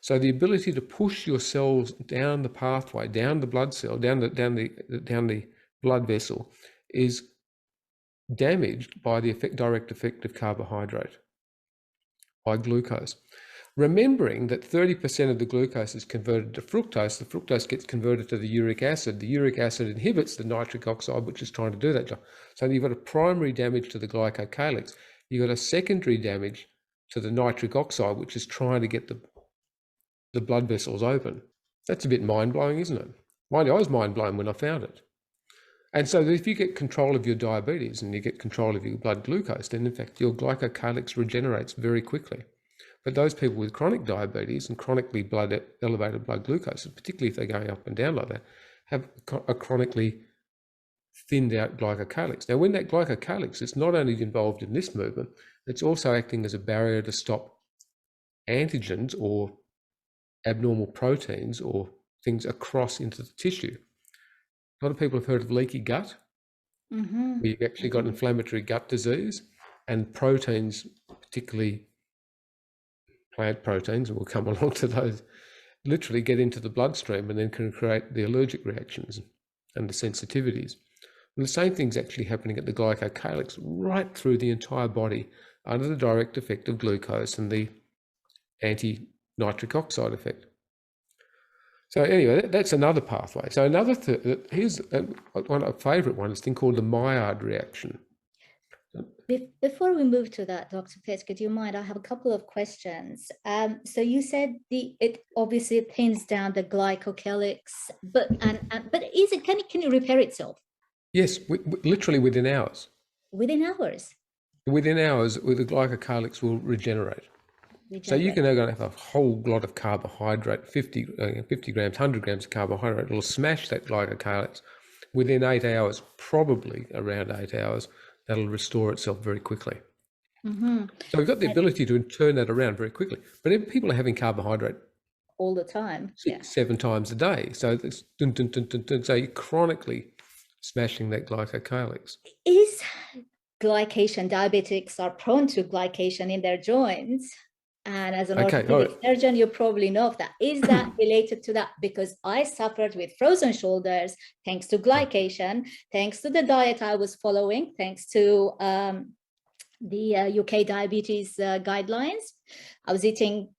So the ability to push your cells down the pathway, down the blood cell, down the blood vessel, is damaged by the direct effect of carbohydrate, by glucose. Remembering that 30% of the glucose is converted to fructose, the fructose gets converted to the uric acid. The uric acid inhibits the nitric oxide, which is trying to do that job. So you've got a primary damage to the Glycocalyx. You've got a secondary damage to the nitric oxide, which is trying to get the blood vessels open. That's a bit mind-blowing, isn't it? Mind you, I was mind-blown when I found it. And so if you get control of your diabetes and you get control of your blood glucose, then in fact your glycocalyx regenerates very quickly. But those people with chronic diabetes and chronically elevated blood glucose, particularly if they're going up and down like that, have a chronically thinned out glycocalyx. Now, when that glycocalyx is not only involved in this movement, it's also acting as a barrier to stop antigens or abnormal proteins or things across into the tissue. A lot of people have heard of leaky gut, where you've actually got inflammatory gut disease, and proteins, particularly plant proteins, and we'll come along to those, literally get into the bloodstream and then can create the allergic reactions and the sensitivities. And the same thing's actually happening at the glycocalyx right through the entire body under the direct effect of glucose and the anti-nitric oxide effect. So anyway, that's another pathway. So another here's a favourite one, is a thing called the Maillard reaction. Before we move to that, Dr. Fettke, do you mind? I have a couple of questions. So you said it obviously thins down the glycocalyx, but is it can it repair itself? Yes, literally within hours. Within hours. Within hours, the glycocalyx will regenerate. So you can have a whole lot of carbohydrate, 50 grams, 100 grams of carbohydrate. It'll smash that glycocalyx within 8 hours, probably around 8 hours. That'll restore itself very quickly. So we've got the ability to turn that around very quickly. But if people are having carbohydrate all the time, 7 times a day, so it's so you're chronically smashing that glycocalyx. Is glycation, diabetics are prone to glycation in their joints? And as an orthopedic surgeon, you probably know of that. Is that related to that? Because I suffered with frozen shoulders thanks to glycation, thanks to the diet I was following, thanks to the UK diabetes guidelines. I was eating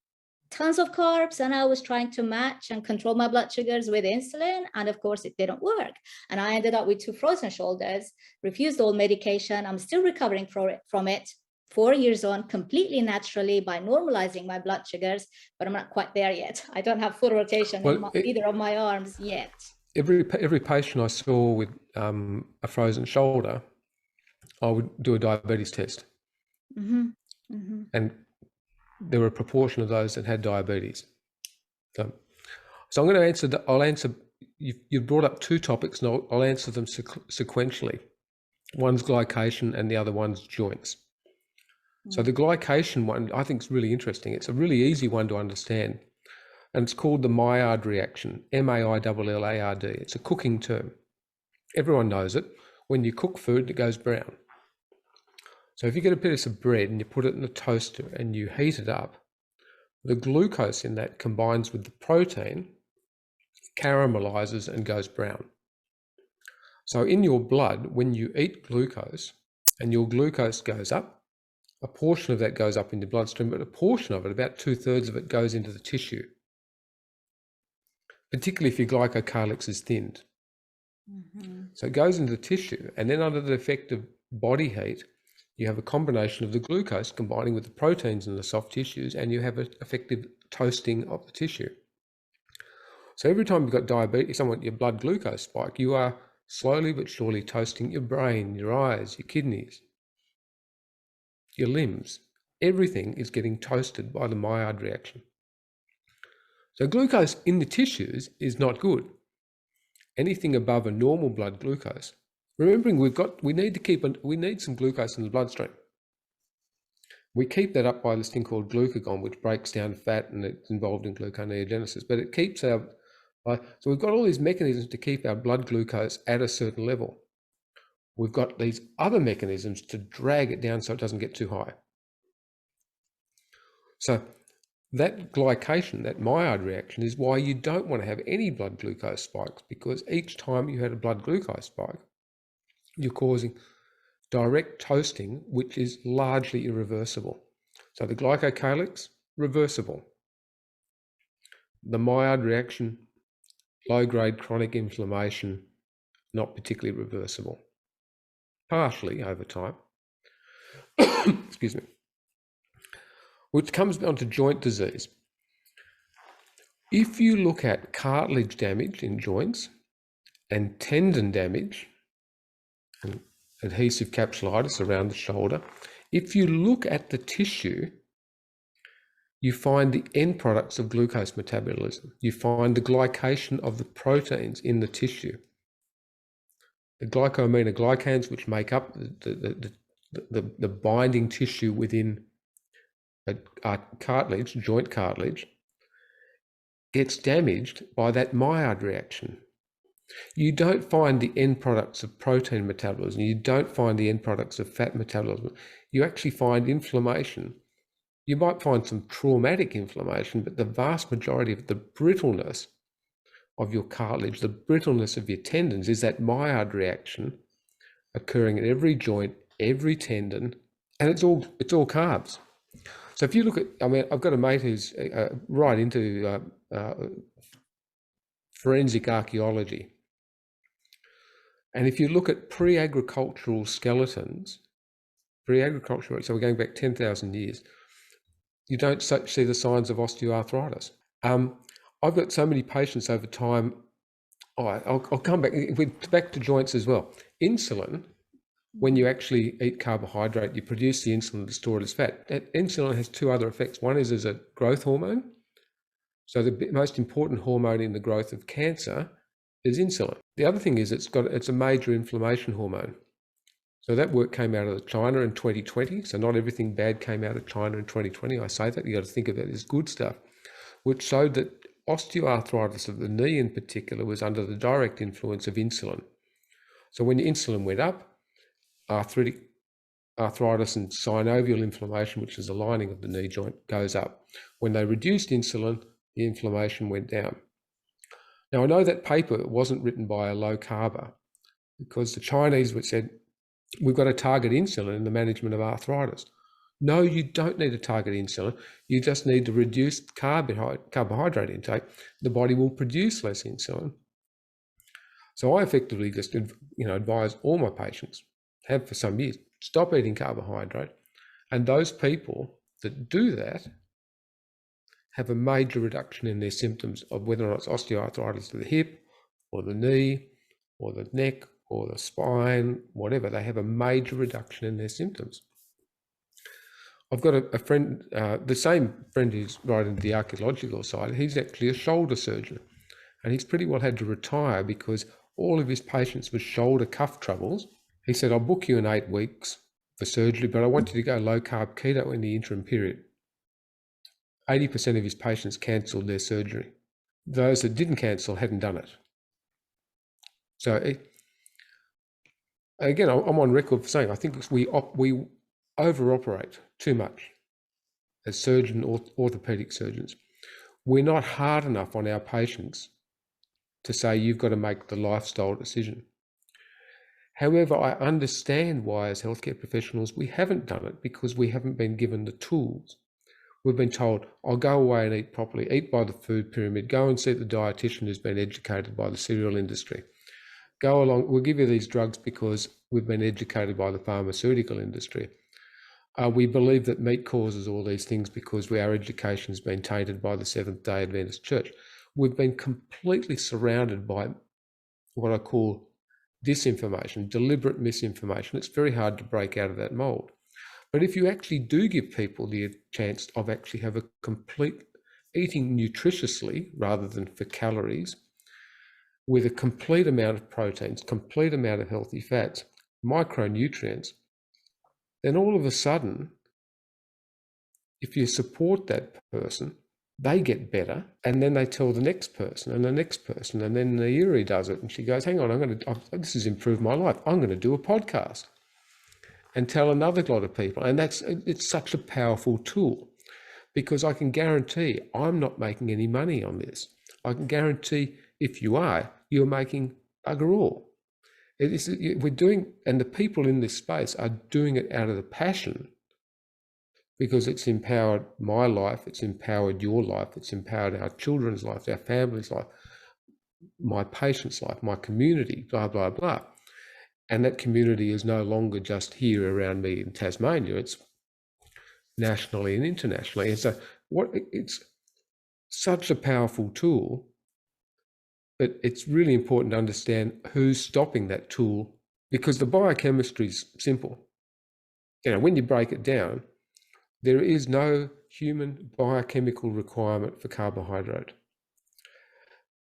tons of carbs and I was trying to match and control my blood sugars with insulin. And of course, it didn't work. And I ended up with 2 frozen shoulders, refused all medication. I'm still recovering from it. 4 years on, completely naturally by normalizing my blood sugars, but I'm not quite there yet. I don't have full rotation in either of my arms yet. Every patient I saw with a frozen shoulder, I would do a diabetes test. And there were a proportion of those that had diabetes. So I'm going to answer I'll answer, you've brought up 2 topics and I'll answer them sequentially. One's glycation and the other one's joints. So the glycation one, I think, is really interesting. It's a really easy one to understand. And it's called the Maillard reaction, Maillard. It's a cooking term. Everyone knows it. When you cook food, it goes brown. So if you get a piece of bread and you put it in a toaster and you heat it up, the glucose in that combines with the protein, caramelizes and goes brown. So in your blood, when you eat glucose and your glucose goes up, a portion of that goes up in the bloodstream, but a portion of it, about 2/3 of it, goes into the tissue, particularly if your glycocalyx is thinned. So it goes into the tissue, and then under the effect of body heat, you have a combination of the glucose combining with the proteins in the soft tissues, and you have an effective toasting of the tissue. So every time you've got diabetes, your blood glucose spike, you are slowly but surely toasting your brain, your eyes, your kidneys, your limbs. Everything is getting toasted by the Maillard reaction. So glucose in the tissues is not good. Anything above a normal blood glucose, remembering we need some glucose in the bloodstream. We keep that up by this thing called glucagon, which breaks down fat and it's involved in gluconeogenesis, but it keeps so we've got all these mechanisms to keep our blood glucose at a certain level. We've got these other mechanisms to drag it down so it doesn't get too high. So that glycation, that Maillard reaction, is why you don't want to have any blood glucose spikes, because each time you had a blood glucose spike, you're causing direct toasting, which is largely irreversible. So the glycocalyx, reversible. The Maillard reaction, low-grade chronic inflammation, not particularly reversible. Partially over time. Excuse me. Which comes down to joint disease. If you look at cartilage damage in joints and tendon damage and adhesive capsulitis around the shoulder. If you look at the tissue, you find the end products of glucose metabolism. You find the glycation of the proteins in the tissue. The glycosaminoglycans, which make up the binding tissue within a cartilage, joint cartilage, gets damaged by that Maillard reaction. You don't find the end products of protein metabolism. You don't find the end products of fat metabolism. You actually find inflammation. You might find some traumatic inflammation, but the vast majority of the brittleness of your cartilage, the brittleness of your tendons, is that Maillard reaction occurring in every joint, every tendon, and it's all carbs. So if you look at, I mean, I've got a mate who's right into forensic archaeology, and if you look at pre-agricultural skeletons, so we're going back 10,000 years, you don't see the signs of osteoarthritis. I've got so many patients over time. I'll come back to joints as well. Insulin, when you actually eat carbohydrate, you produce the insulin to store it as fat. That insulin has two other effects. One is as a growth hormone. So the most important hormone in the growth of cancer is insulin. The other thing is it's a major inflammation hormone. So that work came out of China in 2020. So not everything bad came out of China in 2020. I say that, you got to think of that as good stuff, which showed that osteoarthritis of the knee in particular was under the direct influence of insulin. So when the insulin went up, arthritis and synovial inflammation, which is the lining of the knee joint, goes up. When they reduced insulin, the inflammation went down. Now, I know that paper wasn't written by a low carber, because the Chinese said, we've got to target insulin in the management of arthritis. No, you don't need to target insulin. You just need to reduce carbohydrate intake. The body will produce less insulin. So I effectively just, advise all my patients, have for some years, stop eating carbohydrate. And those people that do that have a major reduction in their symptoms of whether or not it's osteoarthritis of the hip or the knee or the neck or the spine, whatever. They have a major reduction in their symptoms. I've got a friend, the same friend who's right into the archaeological side. He's actually a shoulder surgeon, and he's pretty well had to retire because all of his patients with shoulder cuff troubles. He said, I'll book you in 8 weeks for surgery, but I want you to go low carb keto in the interim period. 80% of his patients cancelled their surgery. Those that didn't cancel hadn't done it. So again, I'm on record for saying I think we over-operate too much as orthopedic surgeons. We're not hard enough on our patients to say you've got to make the lifestyle decision. However, I understand why as healthcare professionals we haven't done it, because we haven't been given the tools. We've been told, I'll go away and eat properly, eat by the food pyramid, go and see the dietitian who's been educated by the cereal industry. Go along, we'll give you these drugs because we've been educated by the pharmaceutical industry. We believe that meat causes all these things because our education has been tainted by the Seventh-day Adventist Church. We've been completely surrounded by what I call disinformation, deliberate misinformation. It's very hard to break out of that mold. But if you actually do give people the chance of actually have a complete eating nutritiously rather than for calories, with a complete amount of proteins, complete amount of healthy fats, micronutrients, then all of a sudden, if you support that person, they get better, and then they tell the next person and the next person, and then Nayiri does it, and she goes, hang on, this has improved my life. I'm going to do a podcast and tell another lot of people. And it's such a powerful tool, because I can guarantee I'm not making any money on this. I can guarantee if you are, you're making bugger all. We're doing, and the people in this space are doing it out of the passion, because it's empowered my life, it's empowered your life, it's empowered our children's life, our family's life, my patient's life, my community, blah, blah, blah. And that community is no longer just here around me in Tasmania, it's nationally and internationally. And so it's such a powerful tool, but it's really important to understand who's stopping that tool because the biochemistry is simple. When you break it down, there is no human biochemical requirement for carbohydrate.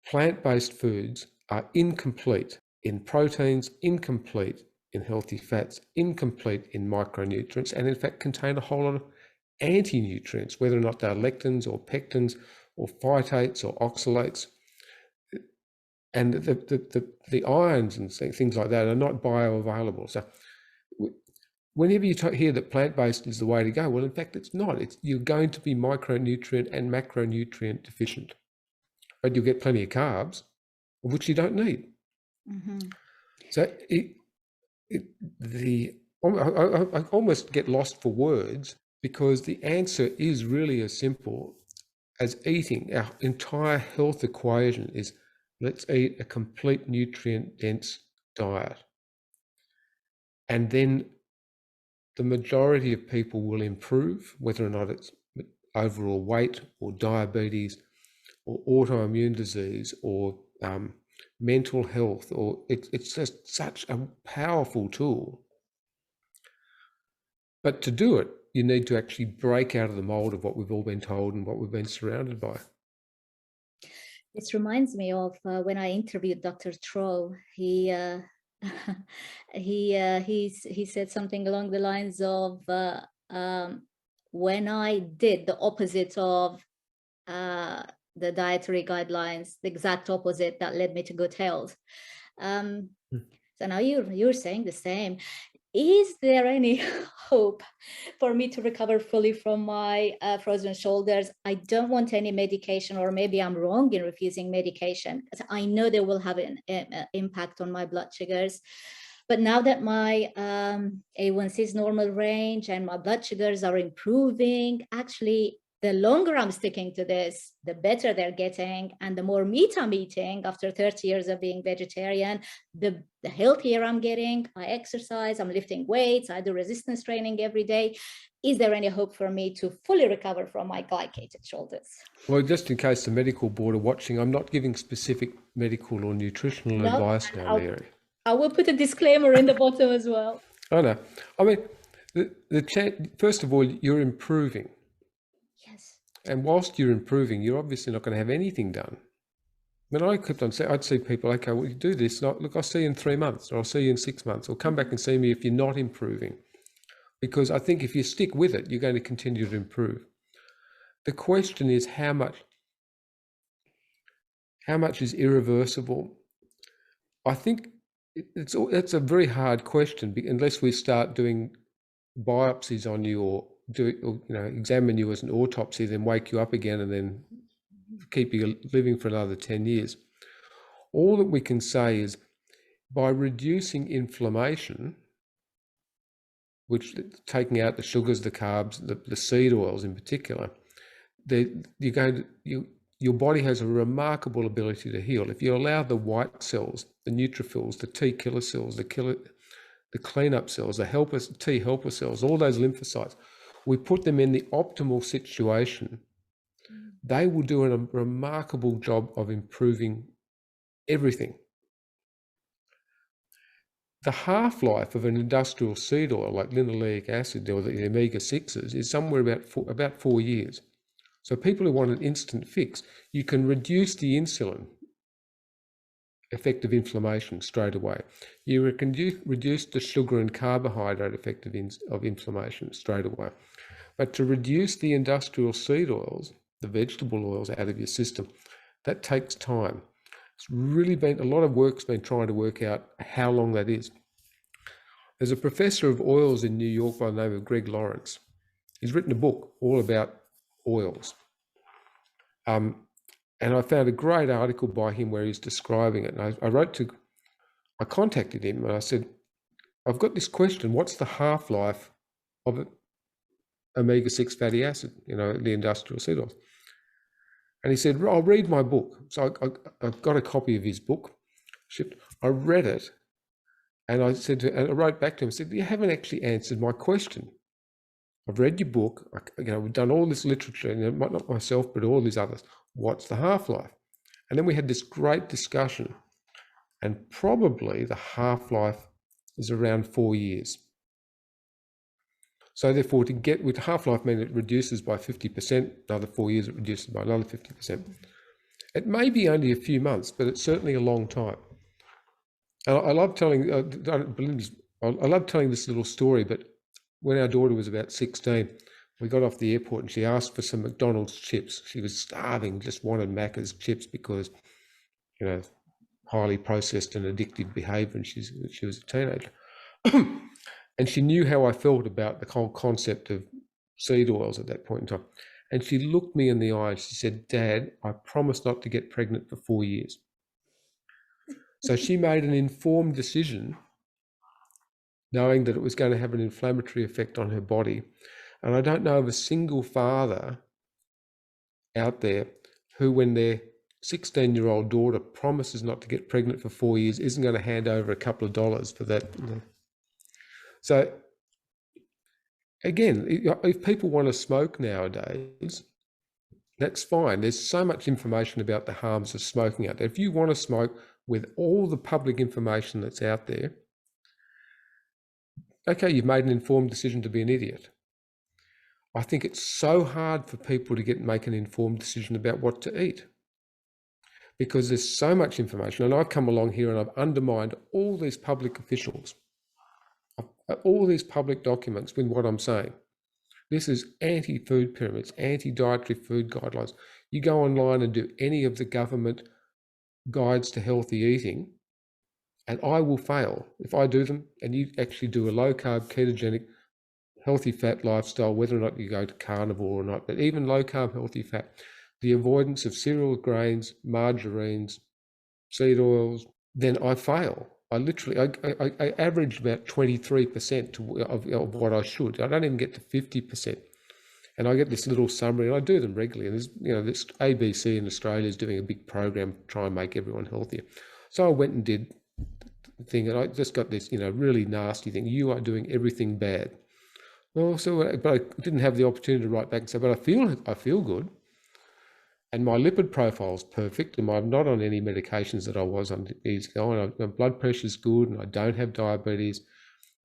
Plant-based foods are incomplete in proteins, incomplete in healthy fats, incomplete in micronutrients, and in fact contain a whole lot of anti-nutrients, whether or not they're lectins or pectins or phytates or oxalates. And the ions and things like that are not bioavailable. So whenever you hear that plant-based is the way to go, well, in fact, it's not. You're going to be micronutrient and macronutrient deficient, but you'll get plenty of carbs, which you don't need. So I almost get lost for words, because the answer is really as simple as eating. Our entire health equation is, let's eat a complete nutrient-dense diet. And then the majority of people will improve, whether or not it's overall weight or diabetes or autoimmune disease or mental health, or it's just such a powerful tool. But to do it, you need to actually break out of the mold of what we've all been told and what we've been surrounded by. This reminds me of when I interviewed Dr. Troll. He he said something along the lines of, when I did the opposite of the dietary guidelines, the exact opposite that led me to good health. So now you're saying the same. Is there any hope for me to recover fully from my frozen shoulders? I don't want any medication, or maybe I'm wrong in refusing medication, because I know they will have an impact on my blood sugars. But now that my A1C is normal range and my blood sugars are improving, actually, the longer I'm sticking to this, the better they're getting. And the more meat I'm eating after 30 years of being vegetarian, the healthier I'm getting. I exercise, I'm lifting weights, I do resistance training every day. Is there any hope for me to fully recover from my glycated shoulders? Well, just in case the medical board are watching, I'm not giving specific medical or nutritional advice now, Nayiri. I will put a disclaimer in the bottom as well. I know. I mean, first of all, you're improving. Yes. And whilst you're improving, you're obviously not going to have anything done. I mean, I kept on saying, I'd see people, okay, well, you do this. Look, I'll see you in 3 months, or I'll see you in 6 months, or come back and see me if you're not improving. Because I think if you stick with it, you're going to continue to improve. The question is how much is irreversible? I think it's a very hard question, unless we start doing biopsies on you, or examine you as an autopsy, then wake you up again and then keep you living for another 10 years. All that we can say is, by reducing inflammation, which taking out the sugars, the carbs, the seed oils in particular, your body has a remarkable ability to heal. If you allow the white cells, the neutrophils, the T killer cells, the cleanup cells, the T helper cells, all those lymphocytes, we put them in the optimal situation, they will do a remarkable job of improving everything. The half-life of an industrial seed oil like linoleic acid or the omega-6s is somewhere about 4 years. So people who want an instant fix, you can reduce the insulin effect of inflammation straight away. You can reduce the sugar and carbohydrate effect of inflammation straight away. But to reduce the industrial seed oils, the vegetable oils out of your system, that takes time. It's really been, a lot of work's been trying to work out how long that is. There's a professor of oils in New York by the name of Greg Lawrence. He's written a book all about oils. And I found a great article by him where he's describing it. And I contacted him and I said, I've got this question, what's the half-life of omega-6 fatty acid, the industrial seed oils? And he said, I'll read my book. So I got a copy of his book, I read it, and I wrote back to him and said, you haven't actually answered my question. I've read your book, we've done all this literature, not myself, but all these others. What's the half-life? And then we had this great discussion, and probably the half-life is around 4 years. So therefore, to get with half-life mean it reduces by 50%, another 4 years it reduces by another 50%. It may be only a few months, but it's certainly a long time. And I love telling, I love telling this little story, but when our daughter was about 16, we got off the airport and she asked for some McDonald's chips. She was starving, just wanted Macca's chips because, you know, highly processed and addictive behavior, and she was a teenager. And she knew how I felt about the whole concept of seed oils at that point in time. And she looked me in the eye and she said, "Dad, I promise not to get pregnant for 4 years." So she made an informed decision, knowing that it was going to have an inflammatory effect on her body. And I don't know of a single father out there who, when their 16-year-old daughter promises not to get pregnant for 4 years, isn't going to hand over a couple of dollars for that. So again, if people want to smoke nowadays, that's fine. There's so much information about the harms of smoking out there. If you want to smoke with all the public information that's out there, okay, you've made an informed decision to be an idiot. I think it's so hard for people to make an informed decision about what to eat, because there's so much information. And I've come along here and I've undermined all these public officials, all these public documents with what I'm saying. This is anti-food pyramids, anti-dietary food guidelines. You go online and do any of the government guides to healthy eating, and I will fail if I do them, and you actually do a low-carb, ketogenic, healthy fat lifestyle, whether or not you go to carnivore or not, but even low-carb, healthy fat, the avoidance of cereal grains, margarines, seed oils, then I fail. I literally, I average about 23% of what I should. I don't even get to 50%. And I get this little summary, and I do them regularly. And there's, you know, this ABC in Australia is doing a big program to try and make everyone healthier. So I went and did the thing, and I just got this, you know, really nasty thing. You are doing everything bad. Well, but I didn't have the opportunity to write back and say, but I feel good. And my lipid profile is perfect, and I'm not on any medications that I was on years ago, and my blood pressure is good, and I don't have diabetes.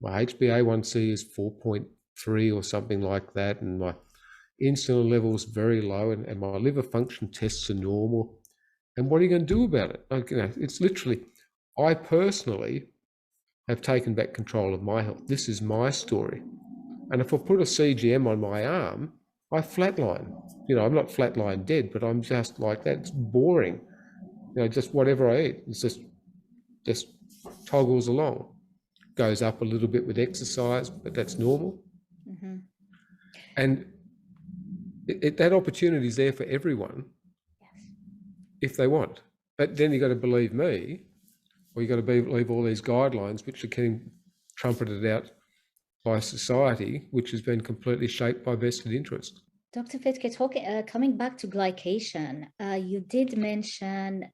My HbA1c is 4.3 or something like that, and my insulin level is very low, and my liver function tests are normal. And what are you going to do about it? Like, you know, it's literally, I personally have taken back control of my health. This is my story. And if I put a CGM on my arm, I flatline. You know, I'm not flatline dead, but I'm just like that. It's boring. You know, just whatever I eat, it's just toggles along. Goes up a little bit with exercise, but that's normal. Mm-hmm. And that opportunity is there for everyone, yes, if they want. But then you've got to believe me, or you've got to believe all these guidelines, which are getting trumpeted out by society, which has been completely shaped by vested interest. Dr. Fettke, coming back to glycation, you did mention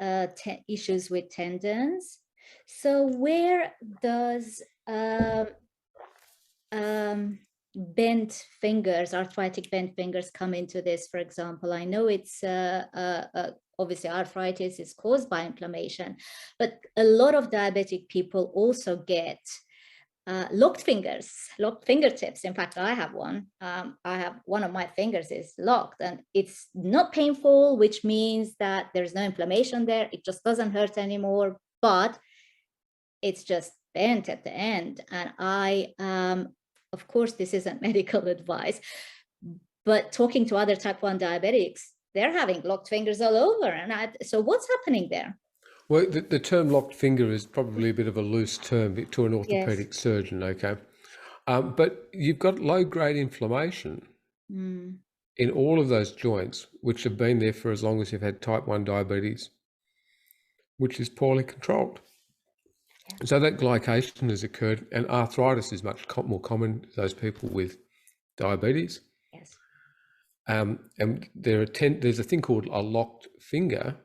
issues with tendons. So where does bent fingers, arthritic bent fingers come into this, for example? I know it's obviously arthritis is caused by inflammation, but a lot of diabetic people also get locked fingers, locked fingertips. In fact, I have one. I have one of my fingers is locked, and it's not painful, which means that there's no inflammation there. It just doesn't hurt anymore, but it's just bent at the end. And I, of course, this isn't medical advice, but talking to other type 1 diabetics, they're having locked fingers all over. And so what's happening there? Well, the term locked finger is probably a bit of a loose term to an orthopedic surgeon, okay? But you've got low-grade inflammation in all of those joints, which have been there for as long as you've had type 1 diabetes, which is poorly controlled. Yeah. So that glycation has occurred, and arthritis is much more common to those people with diabetes. Yes. And there's a thing called a locked finger,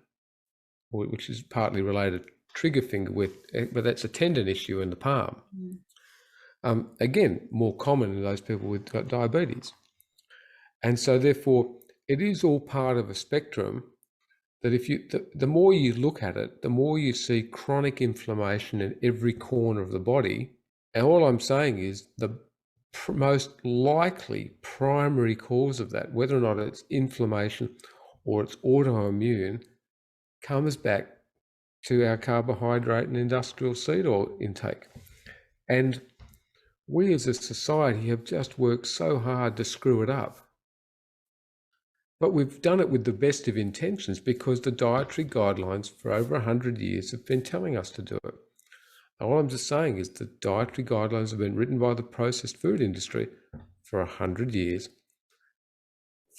which is partly related to trigger finger, but that's a tendon issue in the palm. Again, more common in those people with diabetes. And so therefore, it is all part of a spectrum that if the more you look at it, the more you see chronic inflammation in every corner of the body, And all I'm saying is the most likely primary cause of that, whether or not it's inflammation or it's autoimmune, comes back to our carbohydrate and industrial seed oil intake. And we as a society have just worked so hard to screw it up. But we've done it with the best of intentions because the dietary guidelines for over 100 years have been telling us to do it. All I'm just saying is the dietary guidelines have been written by the processed food industry for 100 years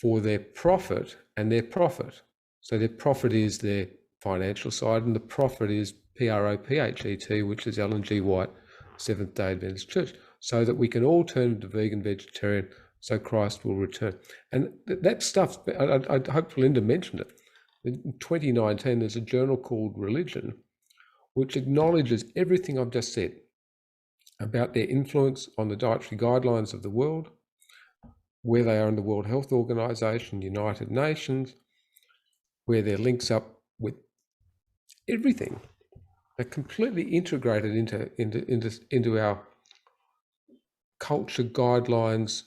for their profit and their profit. So their profit is their financial side, and the profit is PROPHET, which is Ellen G. White, Seventh-day Adventist Church, so that we can all turn to vegan, vegetarian, so Christ will return. And that stuff, I hope Linda mentioned it. In 2019, there's a journal called Religion, which acknowledges everything I've just said about their influence on the dietary guidelines of the world, where they are in the World Health Organization, United Nations, where their links up with everything. They're completely integrated into our culture guidelines,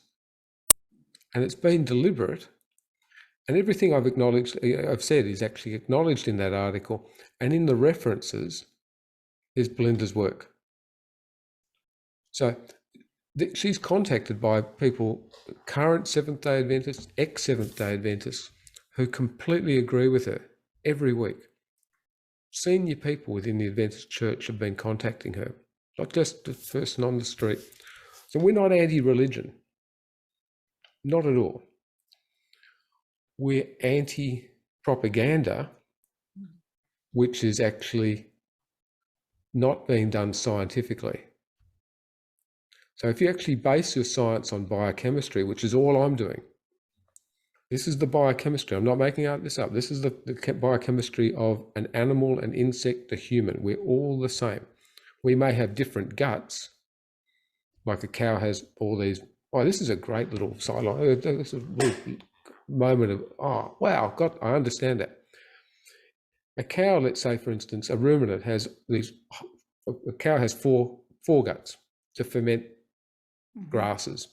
and it's been deliberate. And everything I've said is actually acknowledged in that article, and in the references is Belinda's work. So she's contacted by people, current Seventh-day Adventists, ex-Seventh-day Adventists, who completely agree with her every week. Senior people within the Adventist Church have been contacting her, not just the person on the street. So we're not anti-religion, not at all. We're anti-propaganda, which is actually not being done scientifically. So if you actually base your science on biochemistry, which is all I'm doing, this is the biochemistry. I'm not making this up. This is the biochemistry of an animal, an insect, a human. We're all the same. We may have different guts, like a cow has all these. Oh, this is a great little sideline. This is a little moment of, oh, wow, I understand that. A cow, let's say, for instance, a ruminant has these, a cow has four guts to ferment grasses.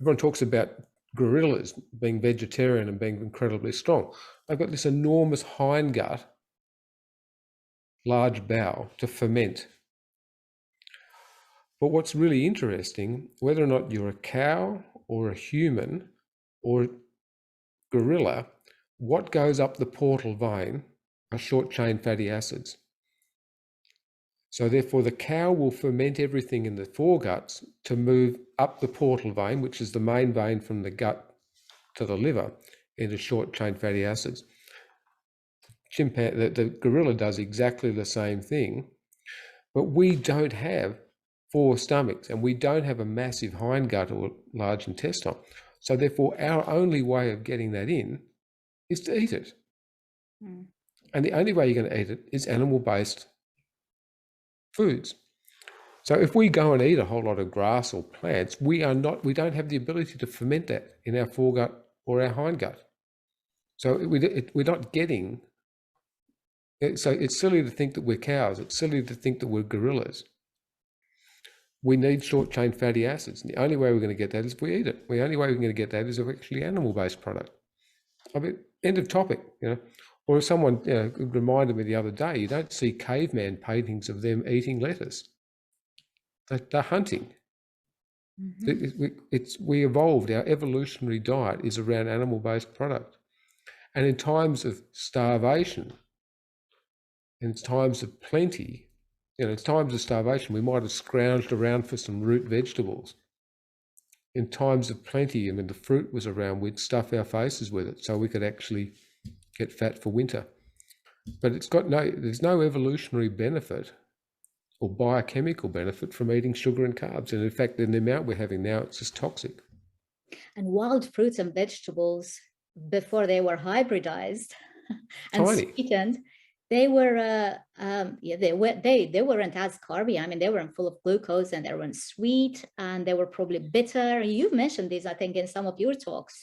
Everyone talks about gorillas being vegetarian and being incredibly strong. They've got this enormous hindgut, large bowel to ferment. But what's really interesting, whether or not you're a cow or a human or a gorilla, what goes up the portal vein are short-chain fatty acids. So therefore, the cow will ferment everything in the foreguts to move up the portal vein, which is the main vein from the gut to the liver, into short-chain fatty acids. The gorilla does exactly the same thing, but we don't have 4 stomachs and we don't have a massive hindgut or large intestine. So therefore, our only way of getting that in is to eat it. And the only way you're going to eat it is animal-based foods. So if we go and eat a whole lot of grass or plants, we don't have the ability to ferment that in our foregut or our hindgut. So we're not getting. So it's silly to think that we're cows. It's silly to think that we're gorillas. We need short-chain fatty acids, and the only way we're going to get that is if we eat it. The only way we're going to get that is if actually animal-based product. I mean, end of topic. Or if someone reminded me the other day, you don't see caveman paintings of them eating lettuce. They're hunting. We evolved. Our evolutionary diet is around animal-based product. And in times of starvation, in times of plenty, in times of starvation, we might have scrounged around for some root vegetables. In times of plenty, the fruit was around, we'd stuff our faces with it so we could actually get fat for winter. But there's no evolutionary benefit or biochemical benefit from eating sugar and carbs. And in fact, in the amount we're having now, it's just toxic. And wild fruits and vegetables, before they were hybridized and sweetened, they were they weren't as carby. They weren't full of glucose, and they weren't sweet, and they were probably bitter. You've mentioned these, I think, in some of your talks.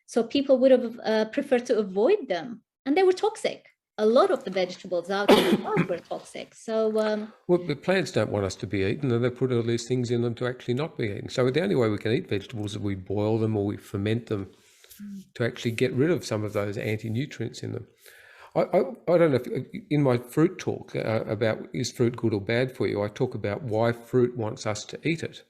So people would have preferred to avoid them, and they were toxic. a lot of the vegetables out in the world were toxic. So well, the plants don't want us to be eaten, and they put all these things in them to actually not be eaten. So the only way we can eat vegetables is we boil them or we ferment them to actually get rid of some of those anti-nutrients in them. I don't know if in my fruit talk about is fruit good or bad for you, I talk about why fruit wants us to eat it.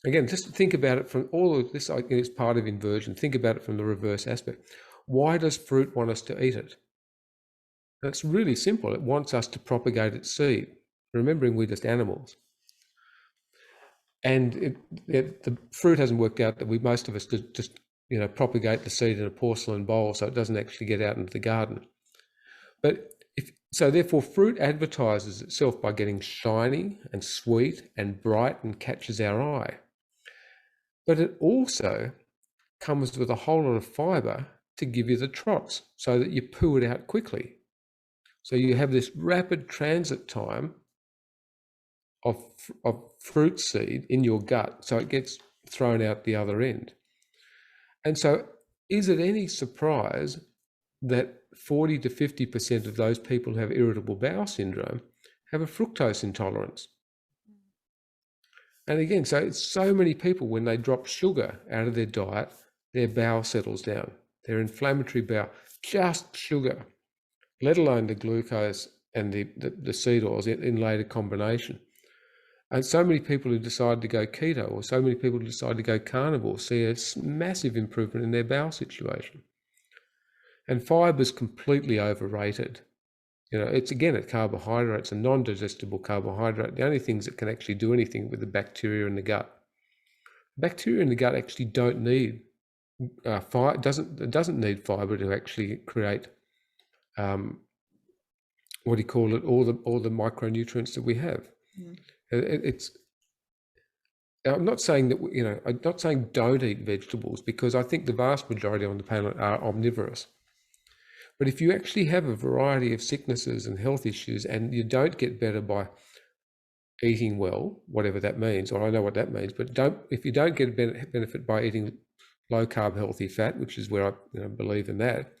Again, just think about it from all of this, it's part of inversion. Think about it from the reverse aspect. Why does fruit want us to eat it? It's really simple. It wants us to propagate its seed, remembering we're just animals. And the fruit hasn't worked out that most of us just propagate the seed in a porcelain bowl, so it doesn't actually get out into the garden. But so therefore, fruit advertises itself by getting shiny and sweet and bright and catches our eye. But it also comes with a whole lot of fiber to give you the trots so that you poo it out quickly. So you have this rapid transit time of fruit seed in your gut, so it gets thrown out the other end. And so is it any surprise that 40 to 50% of those people who have irritable bowel syndrome have a fructose intolerance? And again, so it's so many people, when they drop sugar out of their diet, their bowel settles down. Their inflammatory bowel, just sugar, let alone the glucose and the seed oils in later combination. And so many people who decide to go keto, or so many people who decide to go carnivore, see a massive improvement in their bowel situation. And fibre is completely overrated. It's again a carbohydrate. It's a non-digestible carbohydrate. The only things that can actually do anything with the bacteria in the gut. Bacteria in the gut actually don't need fibre. It doesn't need fibre to actually create all the micronutrients that we have. I'm not saying that I'm not saying don't eat vegetables, because I think the vast majority on the planet are omnivorous. But if you actually have a variety of sicknesses and health issues, and you don't get better by eating well, whatever that means, or I know what that means, but if you don't get benefit by eating low carb healthy fat, which is where I believe in that,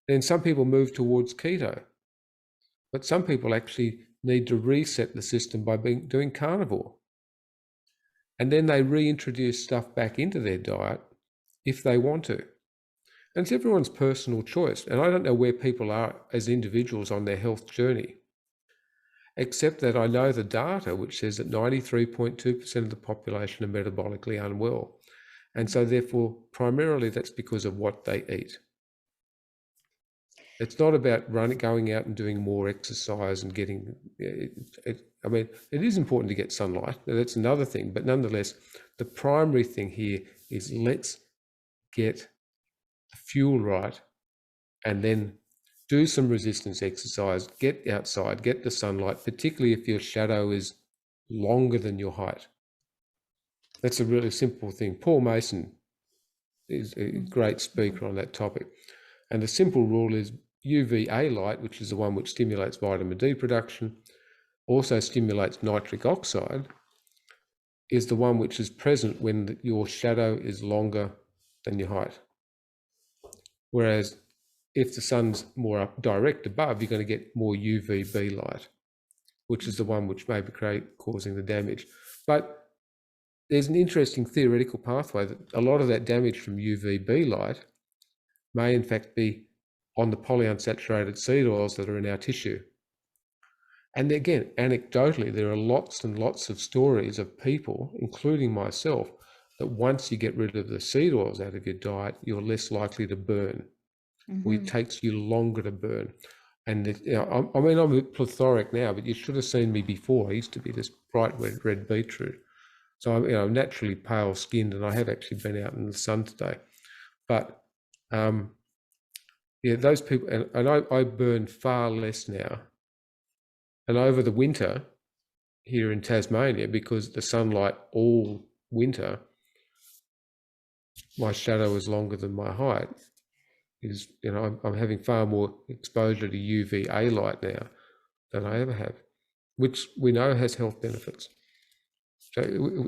then some people move towards keto. But some people actually need to reset the system by doing carnivore. And then they reintroduce stuff back into their diet if they want to. And it's everyone's personal choice. And I don't know where people are as individuals on their health journey, except that I know the data which says that 93.2% of the population are metabolically unwell. And so therefore, primarily that's because of what they eat. It's not about going out and doing more exercise and getting, I mean, it is important to get sunlight. That's another thing. But nonetheless, the primary thing here is let's get the fuel right, and then do some resistance exercise, get outside, get the sunlight, particularly if your shadow is longer than your height. That's a really simple thing. Paul Mason is a great speaker on that topic. And the simple rule is UVA light, which is the one which stimulates vitamin D production, also stimulates nitric oxide, is the one which is present when your shadow is longer than your height. Whereas if the sun's more up direct above, you're going to get more UVB light, which is the one which may be causing the damage. But there's an interesting theoretical pathway that a lot of that damage from UVB light may in fact be on the polyunsaturated seed oils that are in our tissue. And again, anecdotally, there are lots and lots of stories of people, including myself, that once you get rid of the seed oils out of your diet, you're less likely to burn. It takes you longer to burn. And I mean, I'm a plethoric now, but you should have seen me before. I used to be this bright red beetroot. So I'm naturally pale skinned, and I have actually been out in the sun today. But those people, and I burn far less now. And over the winter here in Tasmania, because the sunlight all winter, my shadow is longer than my height. I'm having far more exposure to UVA light now than I ever have, which we know has health benefits. So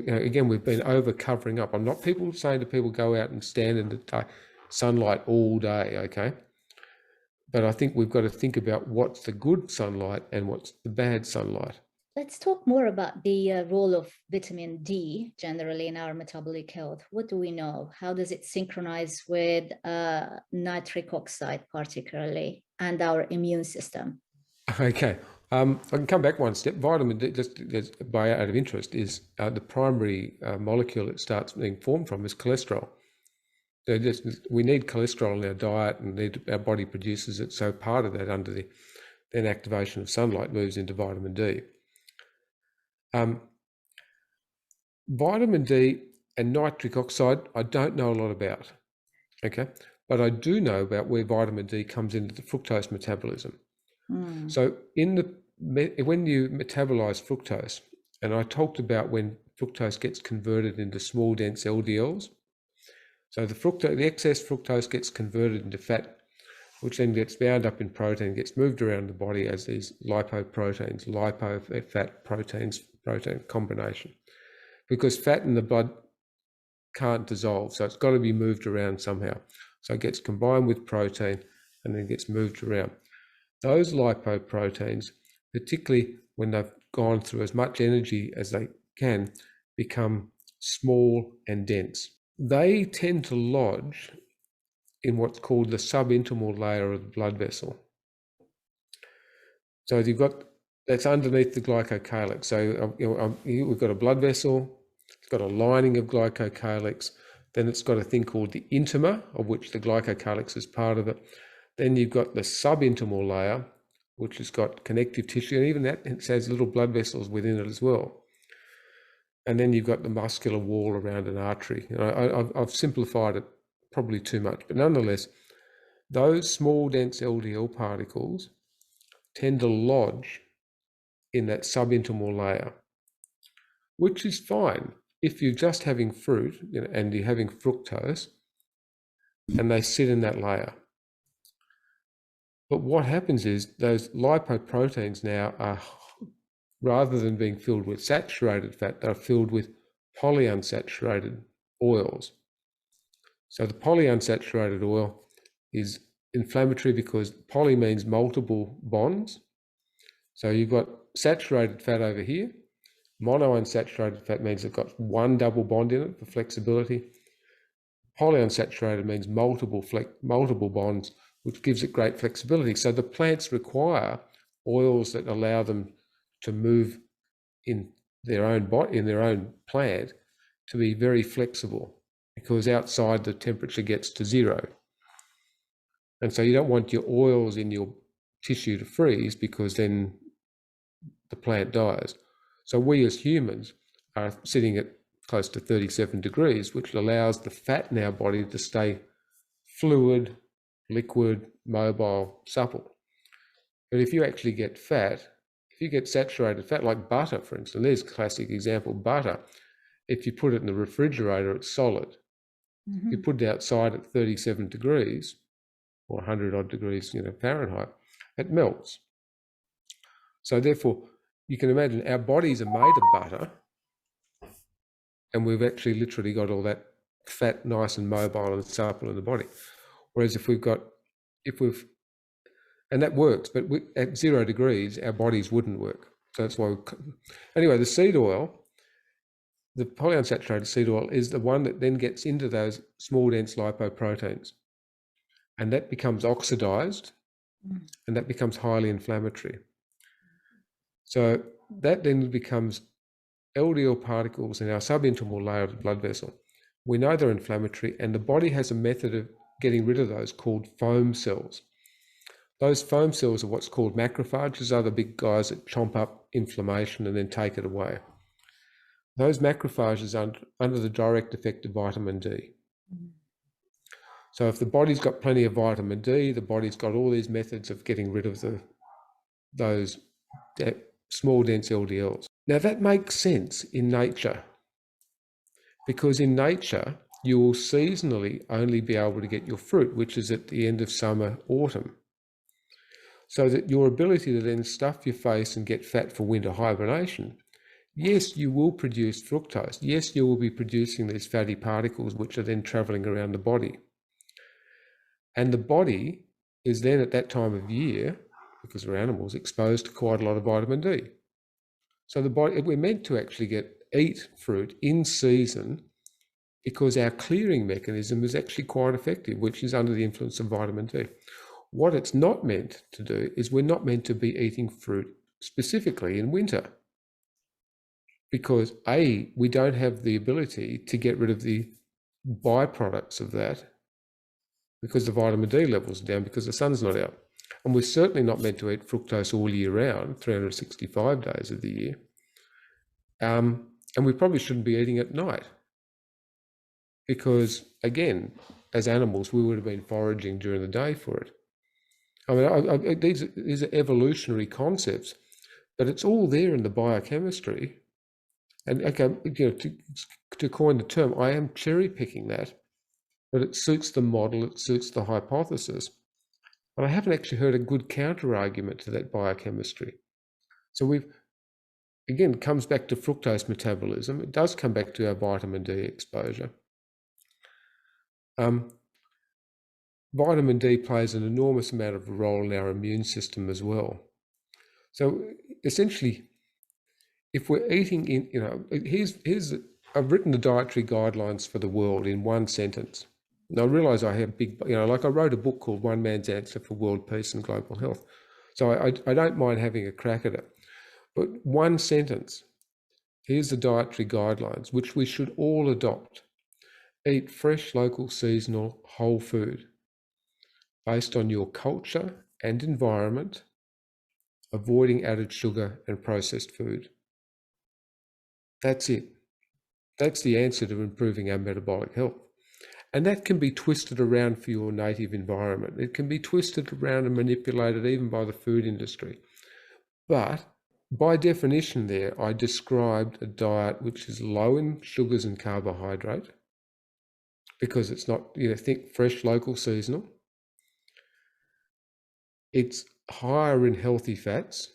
again, we've been over covering up. I'm not saying to people go out and stand in the sunlight all day, okay? But I think we've got to think about what's the good sunlight and what's the bad sunlight. Let's talk more about the role of vitamin D generally in our metabolic health. What do we know? How does it synchronize with nitric oxide particularly and our immune system? Okay. I can come back one step. Vitamin D, just by out of interest, is the primary molecule it starts being formed from is cholesterol. So we need cholesterol in our diet, and our body produces it. So part of that, under the then activation of sunlight, moves into vitamin D. Vitamin D and nitric oxide, I don't know a lot about. Okay, but I do know about where vitamin D comes into the fructose metabolism. So when you metabolize fructose, and I talked about when fructose gets converted into small dense LDLs. So the excess fructose gets converted into fat, which then gets bound up in protein, gets moved around the body as these lipoproteins, lipo-fat protein combination. Because fat in the blood can't dissolve, so it's got to be moved around somehow. So it gets combined with protein and then gets moved around. Those lipoproteins, particularly when they've gone through as much energy as they can, become small and dense. They tend to lodge in what's called the subintimal layer of the blood vessel. So that's underneath the glycocalyx. So we've got a blood vessel, it's got a lining of glycocalyx, then it's got a thing called the intima, of which the glycocalyx is part of it. Then you've got the subintimal layer, which has got connective tissue, and even that it has little blood vessels within it as well. And then you've got the muscular wall around an artery. I've simplified it probably too much, but nonetheless, those small dense LDL particles tend to lodge in that subintimal layer, which is fine if you're just having fruit, and you're having fructose, and they sit in that layer. But what happens is those lipoproteins now are, rather than being filled with saturated fat, they're filled with polyunsaturated oils. So the polyunsaturated oil is inflammatory because poly means multiple bonds. So you've got saturated fat over here. Monounsaturated fat means it's got one double bond in it for flexibility. Polyunsaturated means multiple bonds, which gives it great flexibility. So the plants require oils that allow them to move in their own plant to be very flexible, because outside the temperature gets to zero. And so you don't want your oils in your tissue to freeze, because then the plant dies. So we as humans are sitting at close to 37 degrees, which allows the fat in our body to stay fluid, liquid, mobile, supple. But if you actually get fat, if you get saturated fat, like butter, for instance, there's a classic example, butter, if you put it in the refrigerator, it's solid. If you put it outside at 37 degrees or 100 odd degrees, Fahrenheit, it melts. So therefore, you can imagine our bodies are made of butter, and we've actually literally got all that fat nice and mobile and supple in the body. Whereas and that works, but at 0 degrees, our bodies wouldn't work. So that's why anyway, the seed oil, the polyunsaturated seed oil, is the one that then gets into those small dense lipoproteins, and that becomes oxidized, and that becomes highly inflammatory. So that then becomes LDL particles in our subintimal layer of the blood vessel. We know they're inflammatory, and the body has a method of getting rid of those called foam cells. Those foam cells are what's called macrophages, are the big guys that chomp up inflammation and then take it away. Those macrophages are under the direct effect of vitamin D. So if the body's got plenty of vitamin D, the body's got all these methods of getting rid of those small dense LDLs. Now that makes sense in nature, because in nature you will seasonally only be able to get your fruit, which is at the end of summer, autumn. So that your ability to then stuff your face and get fat for winter hibernation, yes, you will produce fructose. Yes, you will be producing these fatty particles, which are then traveling around the body. And the body is then at that time of year, because we're animals, exposed to quite a lot of vitamin D. So the body, we're meant to actually eat fruit in season because our clearing mechanism is actually quite effective, which is under the influence of vitamin D. What it's not meant to do is we're not meant to be eating fruit specifically in winter because we don't have the ability to get rid of the byproducts of that because the vitamin D levels are down because the sun's not out. And we're certainly not meant to eat fructose all year round, 365 days of the year. And we probably shouldn't be eating at night because, again, as animals, we would have been foraging during the day for it. I mean, these are evolutionary concepts, but it's all there in the biochemistry. And okay, to coin the term, I am cherry picking that, but it suits the model, it suits the hypothesis. And I haven't actually heard a good counter argument to that biochemistry. So again, it comes back to fructose metabolism. It does come back to our vitamin D exposure. Vitamin D plays an enormous amount of a role in our immune system as well. So essentially, if we're eating in, I've written the dietary guidelines for the world in one sentence. And I realize I have like I wrote a book called One Man's Answer for World Peace and Global Health. So I don't mind having a crack at it. But one sentence, here's the dietary guidelines, which we should all adopt. Eat fresh, local, seasonal, whole food based on your culture and environment, avoiding added sugar and processed food. That's it. That's the answer to improving our metabolic health. And that can be twisted around for your native environment. It can be twisted around and manipulated even by the food industry. But by definition there, I described a diet which is low in sugars and carbohydrate because it's not, think fresh, local, seasonal. It's higher in healthy fats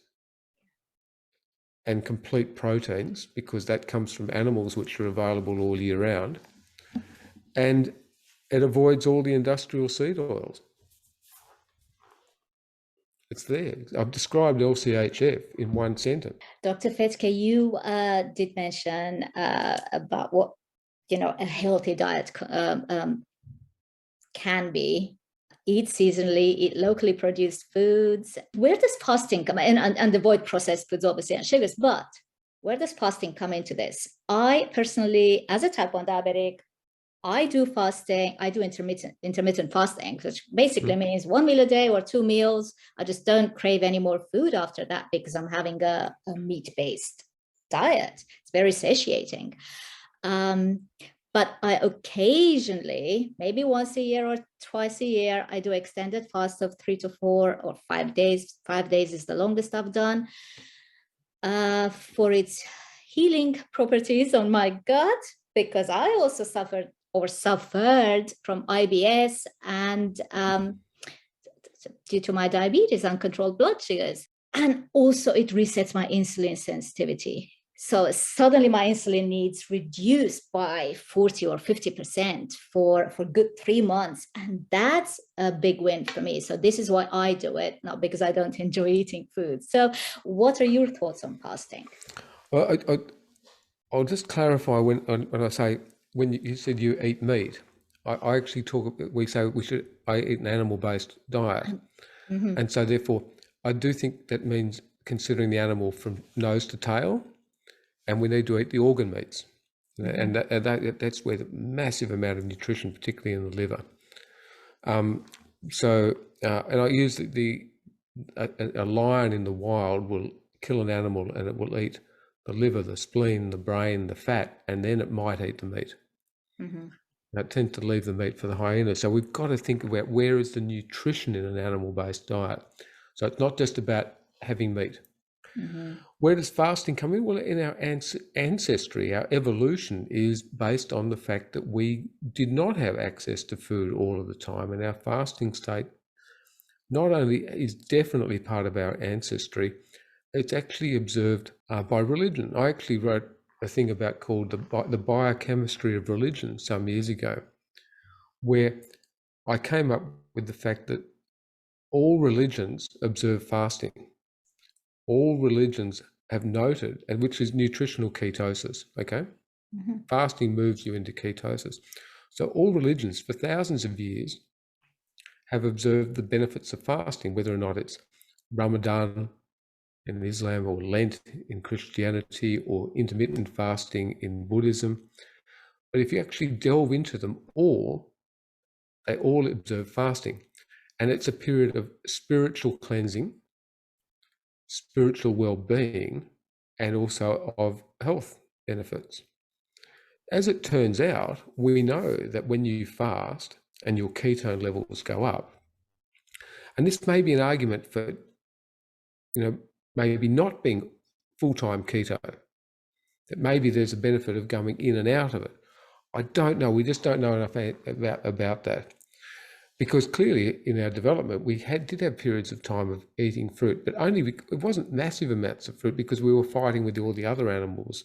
and complete proteins because that comes from animals which are available all year round. And it avoids all the industrial seed oils. It's there. I've described LCHF in one sentence. Dr. Fettke, you did mention about what a healthy diet can be. Eat seasonally, eat locally produced foods. Where does fasting come in? And avoid processed foods, obviously, and sugars. But where does fasting come into this? I personally, as a type 1 diabetic, I do fasting. I do intermittent fasting, which basically means 1 meal a day or 2 meals. I just don't crave any more food after that because I'm having a meat-based diet. It's very satiating. But I occasionally, maybe once a year or twice a year, I do extended fast of 3 to 4 or 5 days. 5 days is the longest I've done for its healing properties on my gut, because I also suffered from IBS and due to my diabetes, uncontrolled blood sugars. And also it resets my insulin sensitivity. So suddenly my insulin needs reduced by 40 or 50% for good 3 months. And that's a big win for me. So this is why I do it, not because I don't enjoy eating food. So what are your thoughts on fasting? Well, I'll just clarify when I say, when you said you eat meat, I actually I eat an animal-based diet. Mm-hmm. And so therefore, I do think that means considering the animal from nose to tail, and we need to eat the organ meats. And that's where the massive amount of nutrition, particularly in the liver. And I use a lion in the wild will kill an animal and it will eat the liver, the spleen, the brain, the fat, and then it might eat the meat. Mm-hmm. It tends to leave the meat for the hyena. So we've got to think about where is the nutrition in an animal-based diet. So it's not just about having meat. Mm-hmm. Where does fasting come in? Well, in our ancestry, our evolution is based on the fact that we did not have access to food all of the time. And our fasting state not only is definitely part of our ancestry, it's actually observed by religion. I actually wrote a thing called the biochemistry of religion some years ago, where I came up with the fact that all religions observe fasting. All religions have noted, and which is nutritional ketosis, okay? Fasting moves you into ketosis. So all religions for thousands of years have observed the benefits of fasting, whether or not it's Ramadan in Islam or Lent in Christianity or intermittent fasting in Buddhism. But if you actually delve into them all, they all observe fasting. And it's a period of spiritual cleansing, spiritual well-being, and also of health benefits. As it turns out, we know that when you fast and your ketone levels go up, and this may be an argument for, maybe not being full-time keto, that maybe there's a benefit of going in and out of it. I don't know. We just don't know enough about that. Because clearly in our development, we did have periods of time of eating fruit, but it wasn't massive amounts of fruit because we were fighting with all the other animals,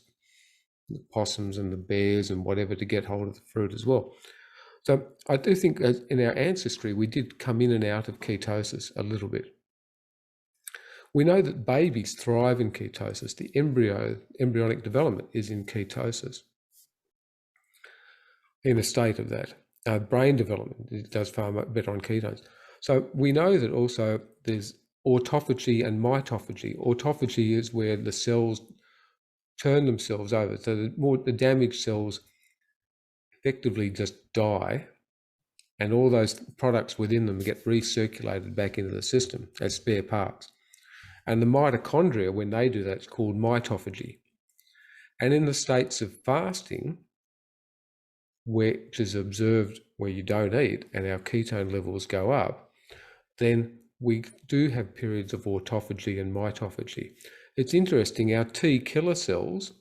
the possums and the bears and whatever, to get hold of the fruit as well. So I do think in our ancestry, we did come in and out of ketosis a little bit. We know that babies thrive in ketosis. The embryonic development is in ketosis, in a state of that. Brain development, it does far better on ketones. So we know that also there's autophagy and mitophagy. Autophagy is where the cells turn themselves over. So the damaged cells effectively just die, and all those products within them get recirculated back into the system as spare parts. And the mitochondria, when they do that, it's called mitophagy. And in the states of fasting, which is observed where you don't eat and our ketone levels go up, then we do have periods of autophagy and mitophagy. It's interesting, our T killer cells,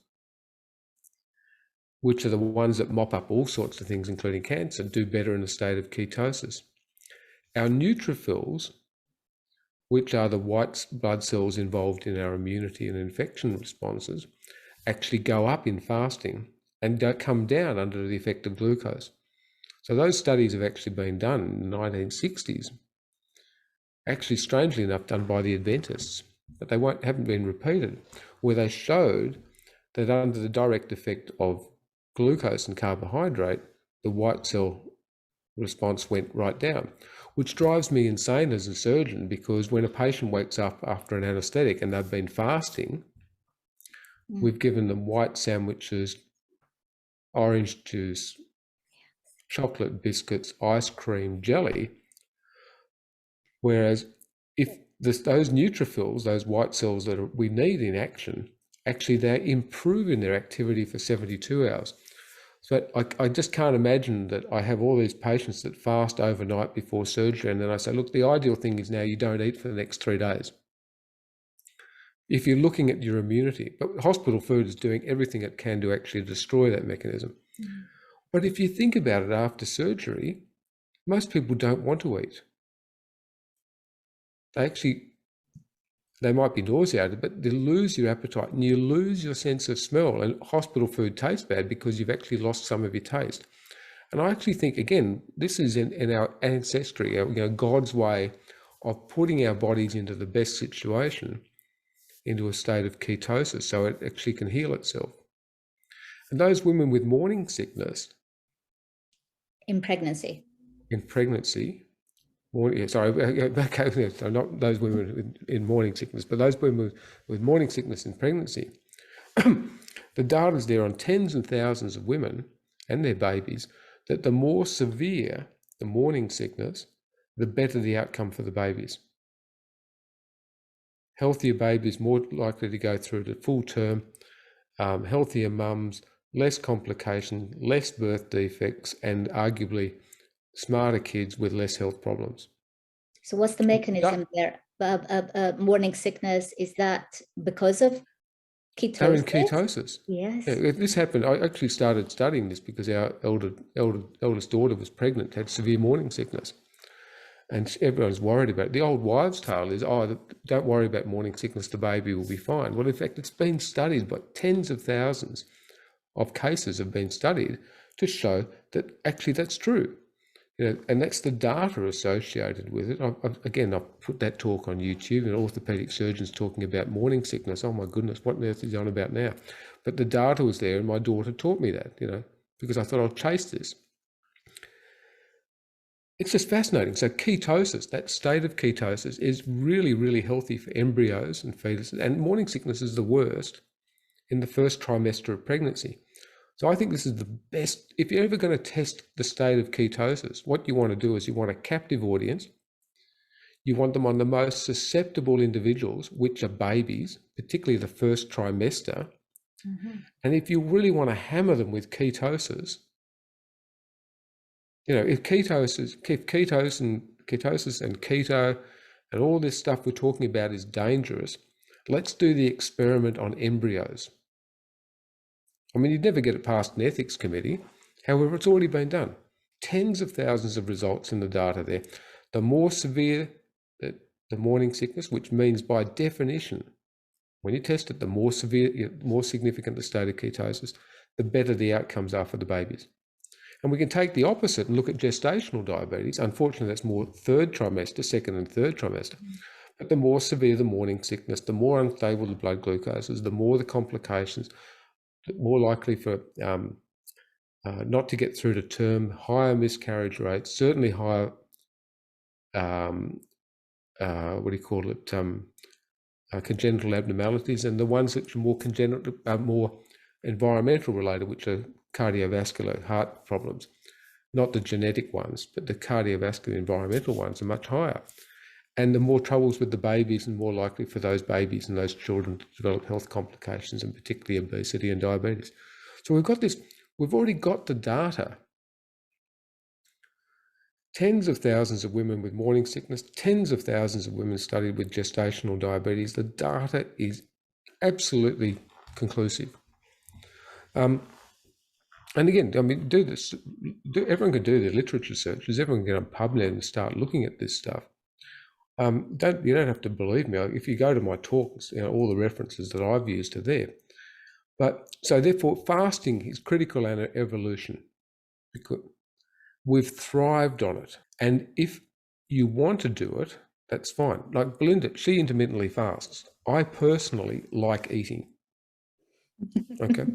which are the ones that mop up all sorts of things, including cancer, do better in a state of ketosis. Our neutrophils, which are the white blood cells involved in our immunity and infection responses, actually go up in fasting and come down under the effect of glucose. So those studies have actually been done in the 1960s, actually strangely enough done by the Adventists, but they haven't been repeated, where they showed that under the direct effect of glucose and carbohydrate, the white cell response went right down, which drives me insane as a surgeon, because when a patient wakes up after an anesthetic and they've been fasting, we've given them white sandwiches, orange juice, chocolate biscuits, ice cream, jelly. Whereas if those neutrophils, those white cells that we need in action, actually they improve in their activity for 72 hours. So I just can't imagine that I have all these patients that fast overnight before surgery, and then I say, look, the ideal thing is now you don't eat for the next 3 days. If you're looking at your immunity, but hospital food is doing everything it can to actually destroy that mechanism. But if you think about it, after surgery, most people don't want to eat. They might be nauseated, but they lose your appetite and you lose your sense of smell, and hospital food tastes bad because you've actually lost some of your taste. And I actually think, again, this is in our ancestry, God's way of putting our bodies into the best situation, into a state of ketosis, so it actually can heal itself. And those women with morning sickness. In pregnancy. So not those women in morning sickness, but those women with morning sickness in pregnancy. The data is there on tens and thousands of women and their babies, that the more severe the morning sickness, the better the outcome for the babies. Healthier babies, more likely to go through to full term, healthier mums, less complication, less birth defects, and arguably smarter kids with less health problems. So what's the mechanism there? Morning sickness, is that because of ketosis? They're in ketosis. Yes. Yeah, this happened. I actually started studying this because our eldest daughter was pregnant, had severe morning sickness. And everyone's worried about it. The old wives' tale is, don't worry about morning sickness, the baby will be fine. Well, in fact, it's been studied, but tens of thousands of cases have been studied to show that actually that's true. And that's the data associated with it. I've put that talk on YouTube, and orthopedic surgeons talking about morning sickness. Oh my goodness, what on earth is he on about now? But the data was there, and my daughter taught me that, because I thought I'll chase this. It's just fascinating. So ketosis, that state of ketosis, is really, really healthy for embryos and fetuses. And morning sickness is the worst in the first trimester of pregnancy. So I think this is the best. If you're ever going to test the state of ketosis, what you want to do is you want a captive audience. You want them on the most susceptible individuals, which are babies, particularly the first trimester. Mm-hmm. And if you really want to hammer them with ketosis, if ketosis and keto and all this stuff we're talking about is dangerous, let's do the experiment on embryos. I mean, you'd never get it past an ethics committee. However, it's already been done. Tens of thousands of results in the data there. The more severe the morning sickness, which means by definition, when you test it, the more severe, more significant the state of ketosis, the better the outcomes are for the babies. And we can take the opposite and look at gestational diabetes. Unfortunately, that's more third trimester, second and third trimester. But the more severe the morning sickness, the more unstable the blood glucose is, the more the complications, more likely for not to get through to term, higher miscarriage rates, certainly higher, congenital abnormalities, and the ones that are more congenital, more environmental related, which are cardiovascular heart problems, not the genetic ones, but the cardiovascular environmental ones are much higher. And the more troubles with the babies, and more likely for those babies and those children to develop health complications, and particularly obesity and diabetes. So we've already got the data. Tens of thousands of women with morning sickness, tens of thousands of women studied with gestational diabetes. The data is absolutely conclusive. And again, I mean, everyone can do their literature searches. Everyone can get on PubMed and start looking at this stuff. You don't have to believe me. If you go to my talks, all the references that I've used are there. But so therefore, fasting is critical in evolution because we've thrived on it. And if you want to do it, that's fine. Like Belinda, she intermittently fasts. I personally like eating. Okay.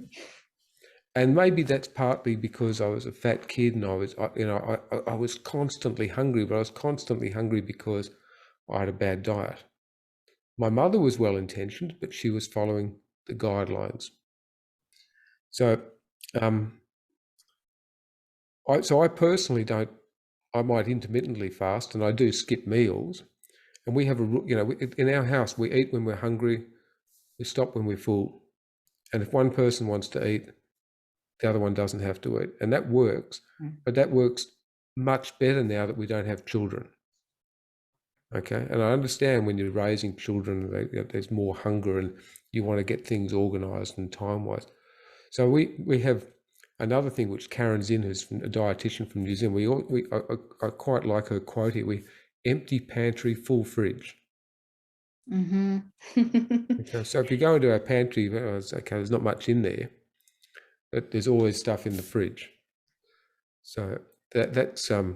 And maybe that's partly because I was a fat kid and I was constantly hungry, but I was constantly hungry because I had a bad diet. My mother was well-intentioned, but she was following the guidelines. So, I personally don't. I might intermittently fast, and I do skip meals. And we have in our house we eat when we're hungry, we stop when we're full, and if one person wants to eat, the other one doesn't have to eat, and that works. But that works much better now that we don't have children. Okay, and I understand when you're raising children, there's more hunger and you want to get things organised and time-wise. So we have another thing which Karen's in, who's a dietitian from New Zealand. I quite like her quote here. We empty pantry, full fridge. Mm-hmm. Okay, so if you go into our pantry, there's not much in there, but there's always stuff in the fridge. So that's so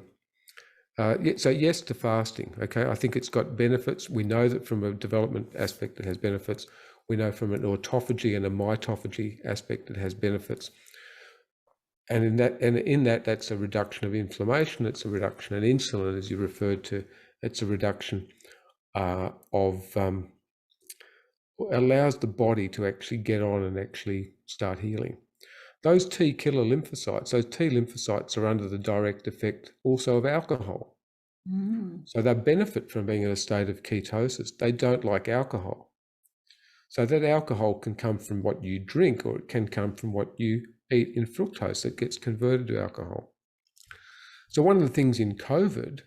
yes to fasting. Okay, I think it's got benefits. We know that from a development aspect it has benefits. We know from an autophagy and a mitophagy aspect it has benefits. And in that that's a reduction of inflammation. It's a reduction in insulin, as you referred to. It's a reduction allows the body to actually get on and actually start healing. Those T killer lymphocytes, those T lymphocytes are under the direct effect also of alcohol. So they benefit from being in a state of ketosis. They don't like alcohol. So that alcohol can come from what you drink, or it can come from what you eat in fructose that gets converted to alcohol. So one of the things in COVID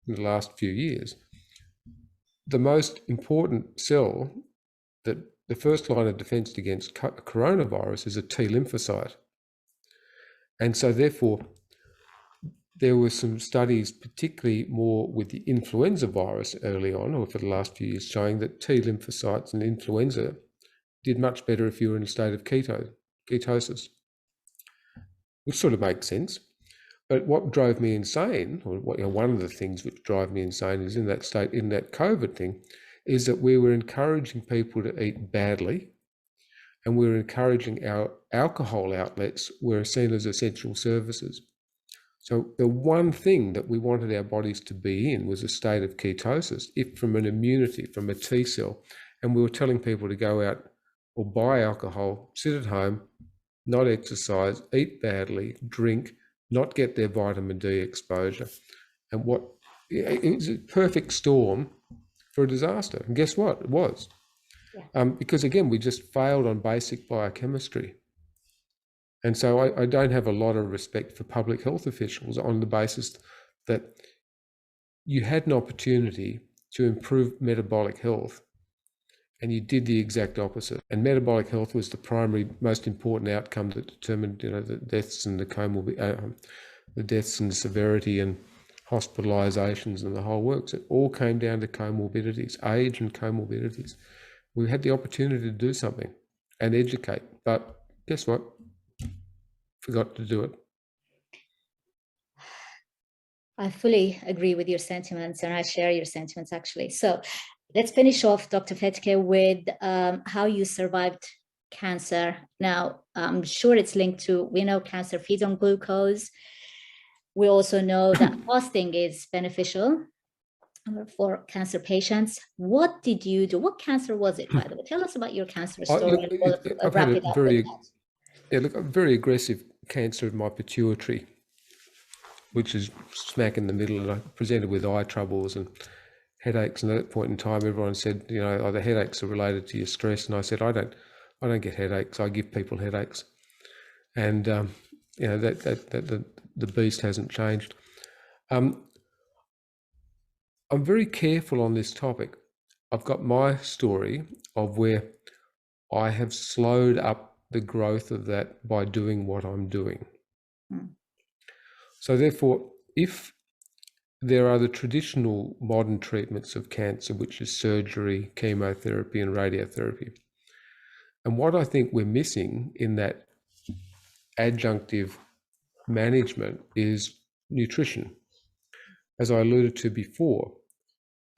in the last few years, the most important cell, that the first line of defense against coronavirus, is a T lymphocyte. And so therefore, there were some studies, particularly more with the influenza virus early on, or for the last few years, showing that T lymphocytes and influenza did much better if you were in a state of ketosis, which sort of makes sense. But what drove me insane, or what, one of the things which drive me insane is in that state, in that COVID thing, is that we were encouraging people to eat badly, and we were encouraging our alcohol outlets were seen as essential services. So the one thing that we wanted our bodies to be in was a state of ketosis, if from an immunity, from a T cell. And we were telling people to go out or buy alcohol, sit at home, not exercise, eat badly, drink, not get their vitamin D exposure. And it was a perfect storm for a disaster. And guess what? It was. Yeah. Because again, we just failed on basic biochemistry. And so I don't have a lot of respect for public health officials on the basis that you had an opportunity to improve metabolic health and you did the exact opposite. And metabolic health was the primary, most important outcome that determined, the deaths and the deaths and the severity and hospitalizations and the whole works. It all came down to comorbidities, age and comorbidities. We had the opportunity to do something and educate, but guess what? Forgot to do it. I fully agree with your sentiments, and I share your sentiments actually. So let's finish off, Dr. Fettke, with how you survived cancer. Now, I'm sure it's linked to, we know cancer feeds on glucose. We also know that fasting is beneficial for cancer patients. What did you do? What cancer was it, by the way? Tell us about your cancer story. I've had a very aggressive cancer of my pituitary, which is smack in the middle, and I presented with eye troubles and headaches. And at that point in time, everyone said, the headaches are related to your stress. And I said, I don't get headaches. I give people headaches. And the beast hasn't changed. I'm very careful on this topic. I've got my story of where I have slowed up the growth of that by doing what I'm doing. So therefore, if there are the traditional modern treatments of cancer, which is surgery, chemotherapy, and radiotherapy, and what I think we're missing in that adjunctive management is nutrition. As I alluded to before,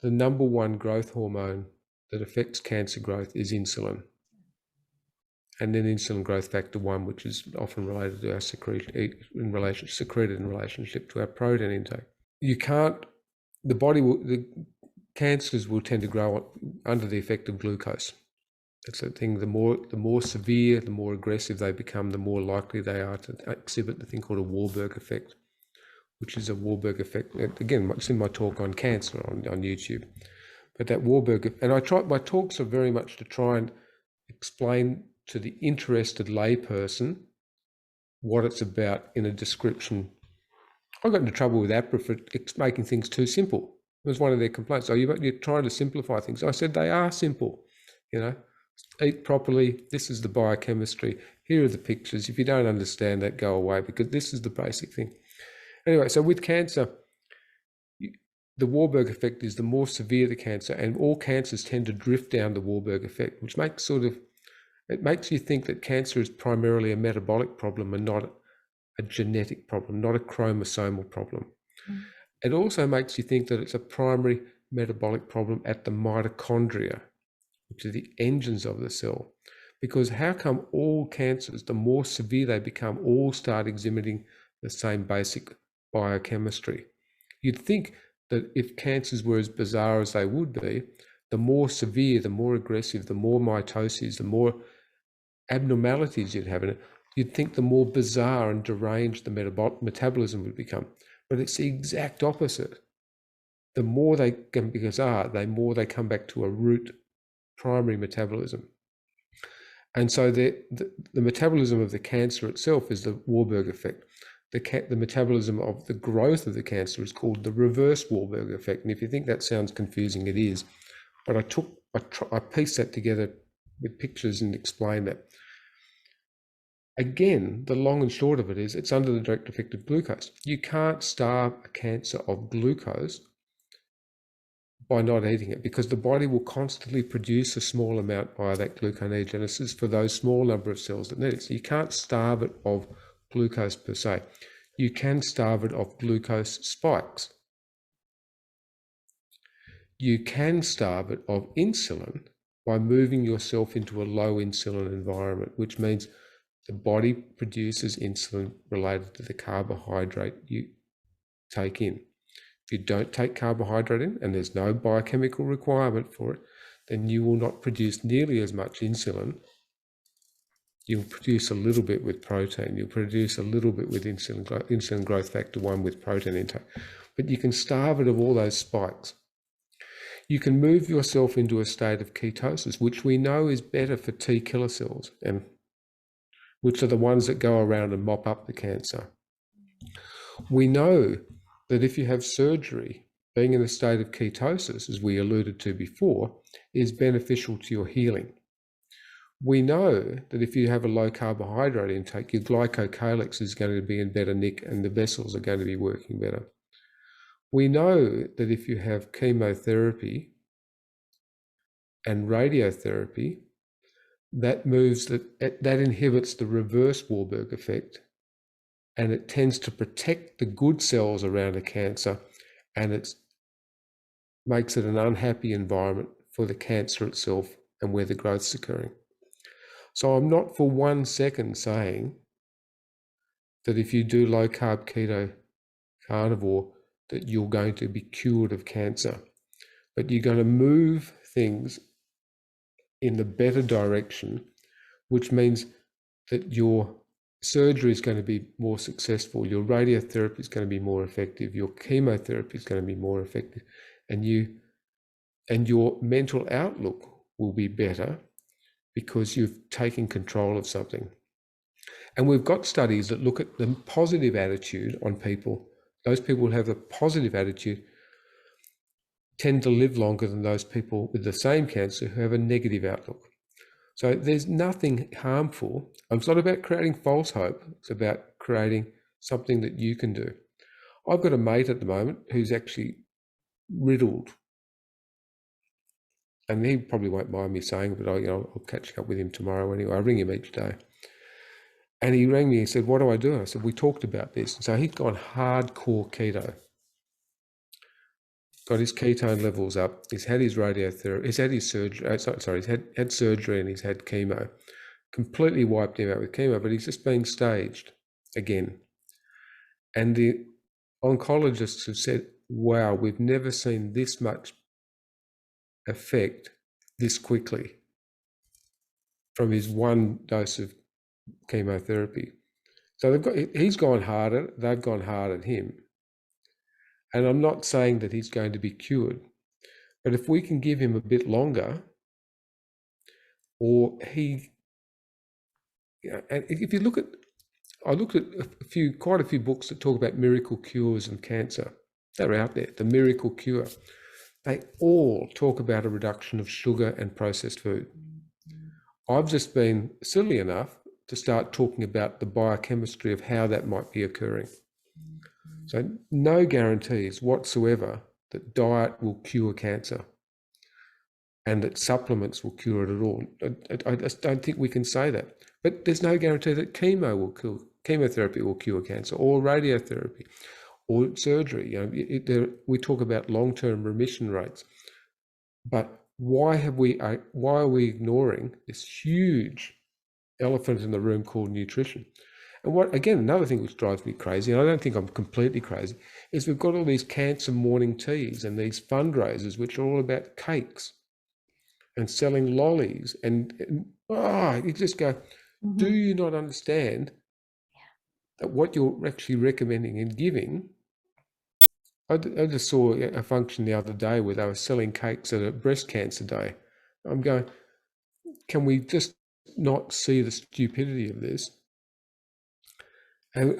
the number one growth hormone that affects cancer growth is insulin. And then insulin growth factor 1, which is often related to our secreted in relationship to our protein intake. The cancers will tend to grow under the effect of glucose. That's the thing. The more severe, the more aggressive they become, the more likely they are to exhibit the thing called a Warburg Effect, which is a Warburg Effect. Again, it's in my talk on cancer on YouTube. But that Warburg, and my talks are very much to try and explain to the interested layperson what it's about in a description. I got into trouble with APRA for making things too simple. It was one of their complaints. So you're trying to simplify things. I said they are simple. Eat properly. This is the biochemistry. Here are the pictures. If you don't understand that, go away, because this is the basic thing. Anyway, so with cancer, the Warburg Effect is the more severe the cancer, and all cancers tend to drift down the Warburg Effect, which makes you think that cancer is primarily a metabolic problem and not a genetic problem, not a chromosomal problem. It also makes you think that it's a primary metabolic problem at the mitochondria, which are the engines of the cell. Because how come all cancers, the more severe they become, all start exhibiting the same basic biochemistry? You'd think that if cancers were as bizarre as they would be, the more severe, the more aggressive, the more mitoses, the more abnormalities you'd have in it, you'd think the more bizarre and deranged the metabolism would become. But it's the exact opposite. The more they can be bizarre, the more they come back to a root primary metabolism. And so the metabolism of the cancer itself is the Warburg Effect. The metabolism of the growth of the cancer is called the reverse Warburg Effect. And if you think that sounds confusing, it is. But I pieced that together with pictures and explained that. Again, the long and short of it is it's under the direct effect of glucose. You can't starve a cancer of glucose by not eating it, because the body will constantly produce a small amount via that gluconeogenesis for those small number of cells that need it. So you can't starve it of glucose per se. you can starve it of glucose spikes. You can starve it of insulin by moving yourself into a low insulin environment, which means the body produces insulin related to the carbohydrate you take in. If you don't take carbohydrate in, and there's no biochemical requirement for it, then you will not produce nearly as much insulin. You'll produce a little bit with protein. You'll produce a little bit with insulin growth factor 1 with protein intake. But you can starve it of all those spikes. You can move yourself into a state of ketosis, which we know is better for T killer cells, and which are the ones that go around and mop up the cancer. We know that if you have surgery, being in a state of ketosis, as we alluded to before, is beneficial to your healing. We know that if you have a low carbohydrate intake, your Glycocalyx is going to be in better nick and the vessels are going to be working better. We know that if you have chemotherapy and radiotherapy, that inhibits the reverse Warburg effect, and it tends to protect the good cells around a cancer, and it makes it an unhappy environment for the cancer itself and where the growth's occurring. So I'm not for 1 second saying that if you do low carb, keto, carnivore, that you're going to be cured of cancer, but you're going to move things in the better direction, which means that your surgery is going to be more successful, your radiotherapy is going to be more effective, your chemotherapy is going to be more effective, and your mental outlook will be better because you've taken control of something. And we've got studies that look at the positive attitude on people. Those people who have a positive attitude tend to live longer than those people with the same cancer who have a negative outlook. So there's nothing harmful. It's not about creating false hope. It's about creating something that you can do. I've got a mate at the moment who's actually riddled, and he probably won't mind me saying, but I'll catch up with him tomorrow anyway. I ring him each day. And he rang me and said, what do I do? I said, we talked about this. And so he's gone hardcore keto. Got his ketone levels up. He's had his radiotherapy. He's had his surgery. He's had surgery and he's had chemo. Completely wiped him out with chemo, but he's just been staged again. And the oncologists have said, wow, we've never seen this much effect this quickly from his 1 dose of chemotherapy. So he's gone harder. They've gone hard at him. And I'm not saying that he's going to be cured, but if we can give him a bit longer, or and if you look at, I looked at quite a few books that talk about miracle cures and cancer. They're out there, the miracle cure. They all talk about a reduction of sugar and processed food. I've just been silly enough to start talking about the biochemistry of how that might be occurring. So no guarantees whatsoever that diet will cure cancer and that supplements will cure it at all. I just don't think we can say that. But there's no guarantee that chemotherapy will cure cancer, or radiotherapy, or surgery. We talk about long-term remission rates. But why are we ignoring this huge elephant in the room called nutrition? And another thing which drives me crazy, and I don't think I'm completely crazy, is we've got all these cancer morning teas and these fundraisers which are all about cakes and selling lollies. And you just go, do you not understand that what you're actually recommending and giving? I just saw a function the other day where they were selling cakes at a breast cancer day. I'm going, can we just not see the stupidity of this? And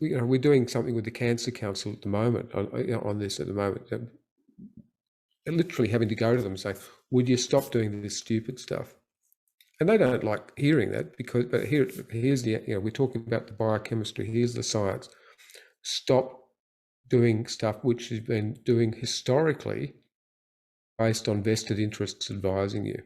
we're doing something with the Cancer Council at the moment on this at the moment. Literally having to go to them and say, would you stop doing this stupid stuff? And they don't like hearing that but here's the, we're talking about the biochemistry. Here's the science. Stop doing stuff which has been doing historically based on vested interests advising you.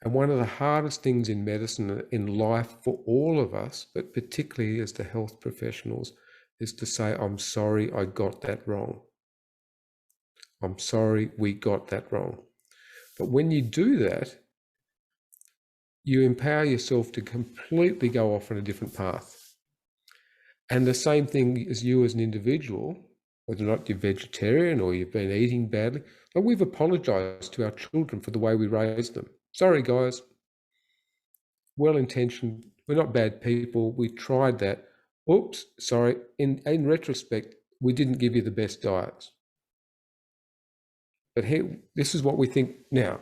And one of the hardest things in medicine, in life for all of us, but particularly as the health professionals, is to say, I'm sorry, I got that wrong. I'm sorry, we got that wrong. But when you do that, you empower yourself to completely go off on a different path. And the same thing as you as an individual, whether or not you're vegetarian or you've been eating badly, but we've apologized to our children for the way we raised them. Sorry, guys. Well-intentioned. We're not bad people. We tried that. Oops, sorry. In retrospect, we didn't give you the best diets. But here, this is what we think now.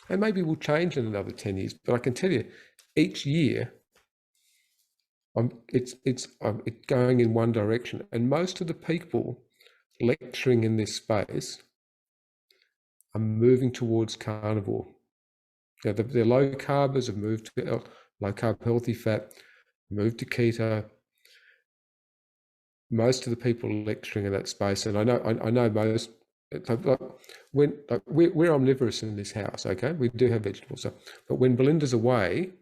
And maybe we'll change in another 10 years. But I can tell you, each year, it's going in one direction. And most of the people lecturing in this space are moving towards carnivore. You know, the low carbers have moved to low carb healthy fat, moved to keto. Most of the people lecturing in that space, and I know most. We're omnivorous in this house, okay? We do have vegetables, but when Belinda's away,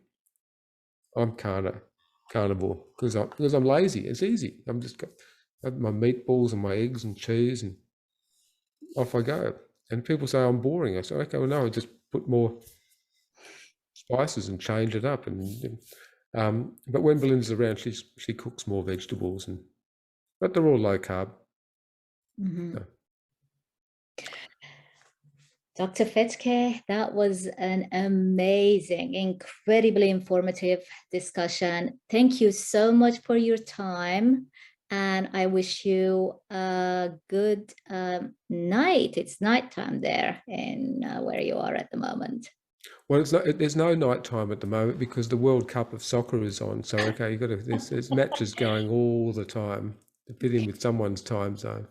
I'm carnivore because I'm lazy. It's easy. I'm just got my meatballs and my eggs and cheese, and off I go. And people say I'm boring. I say, okay, well, no, I just put more spices and change it up. But when Belinda's around, she cooks more vegetables, but they're all low carb. Mm-hmm. So. Dr. Fettke, that was an amazing, incredibly informative discussion. Thank you so much for your time. And I wish you a good night. It's nighttime there in where you are at the moment. Well, there's no nighttime at the moment because the World Cup of soccer is on. So, okay, you've got to, there's matches going all the time to fit in with someone's time zone.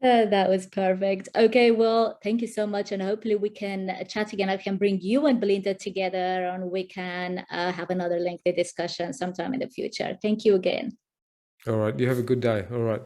That was perfect. Okay, well, thank you so much. And hopefully we can chat again. I can bring you and Belinda together and we can have another lengthy discussion sometime in the future. Thank you again. All right. You have a good day. All right.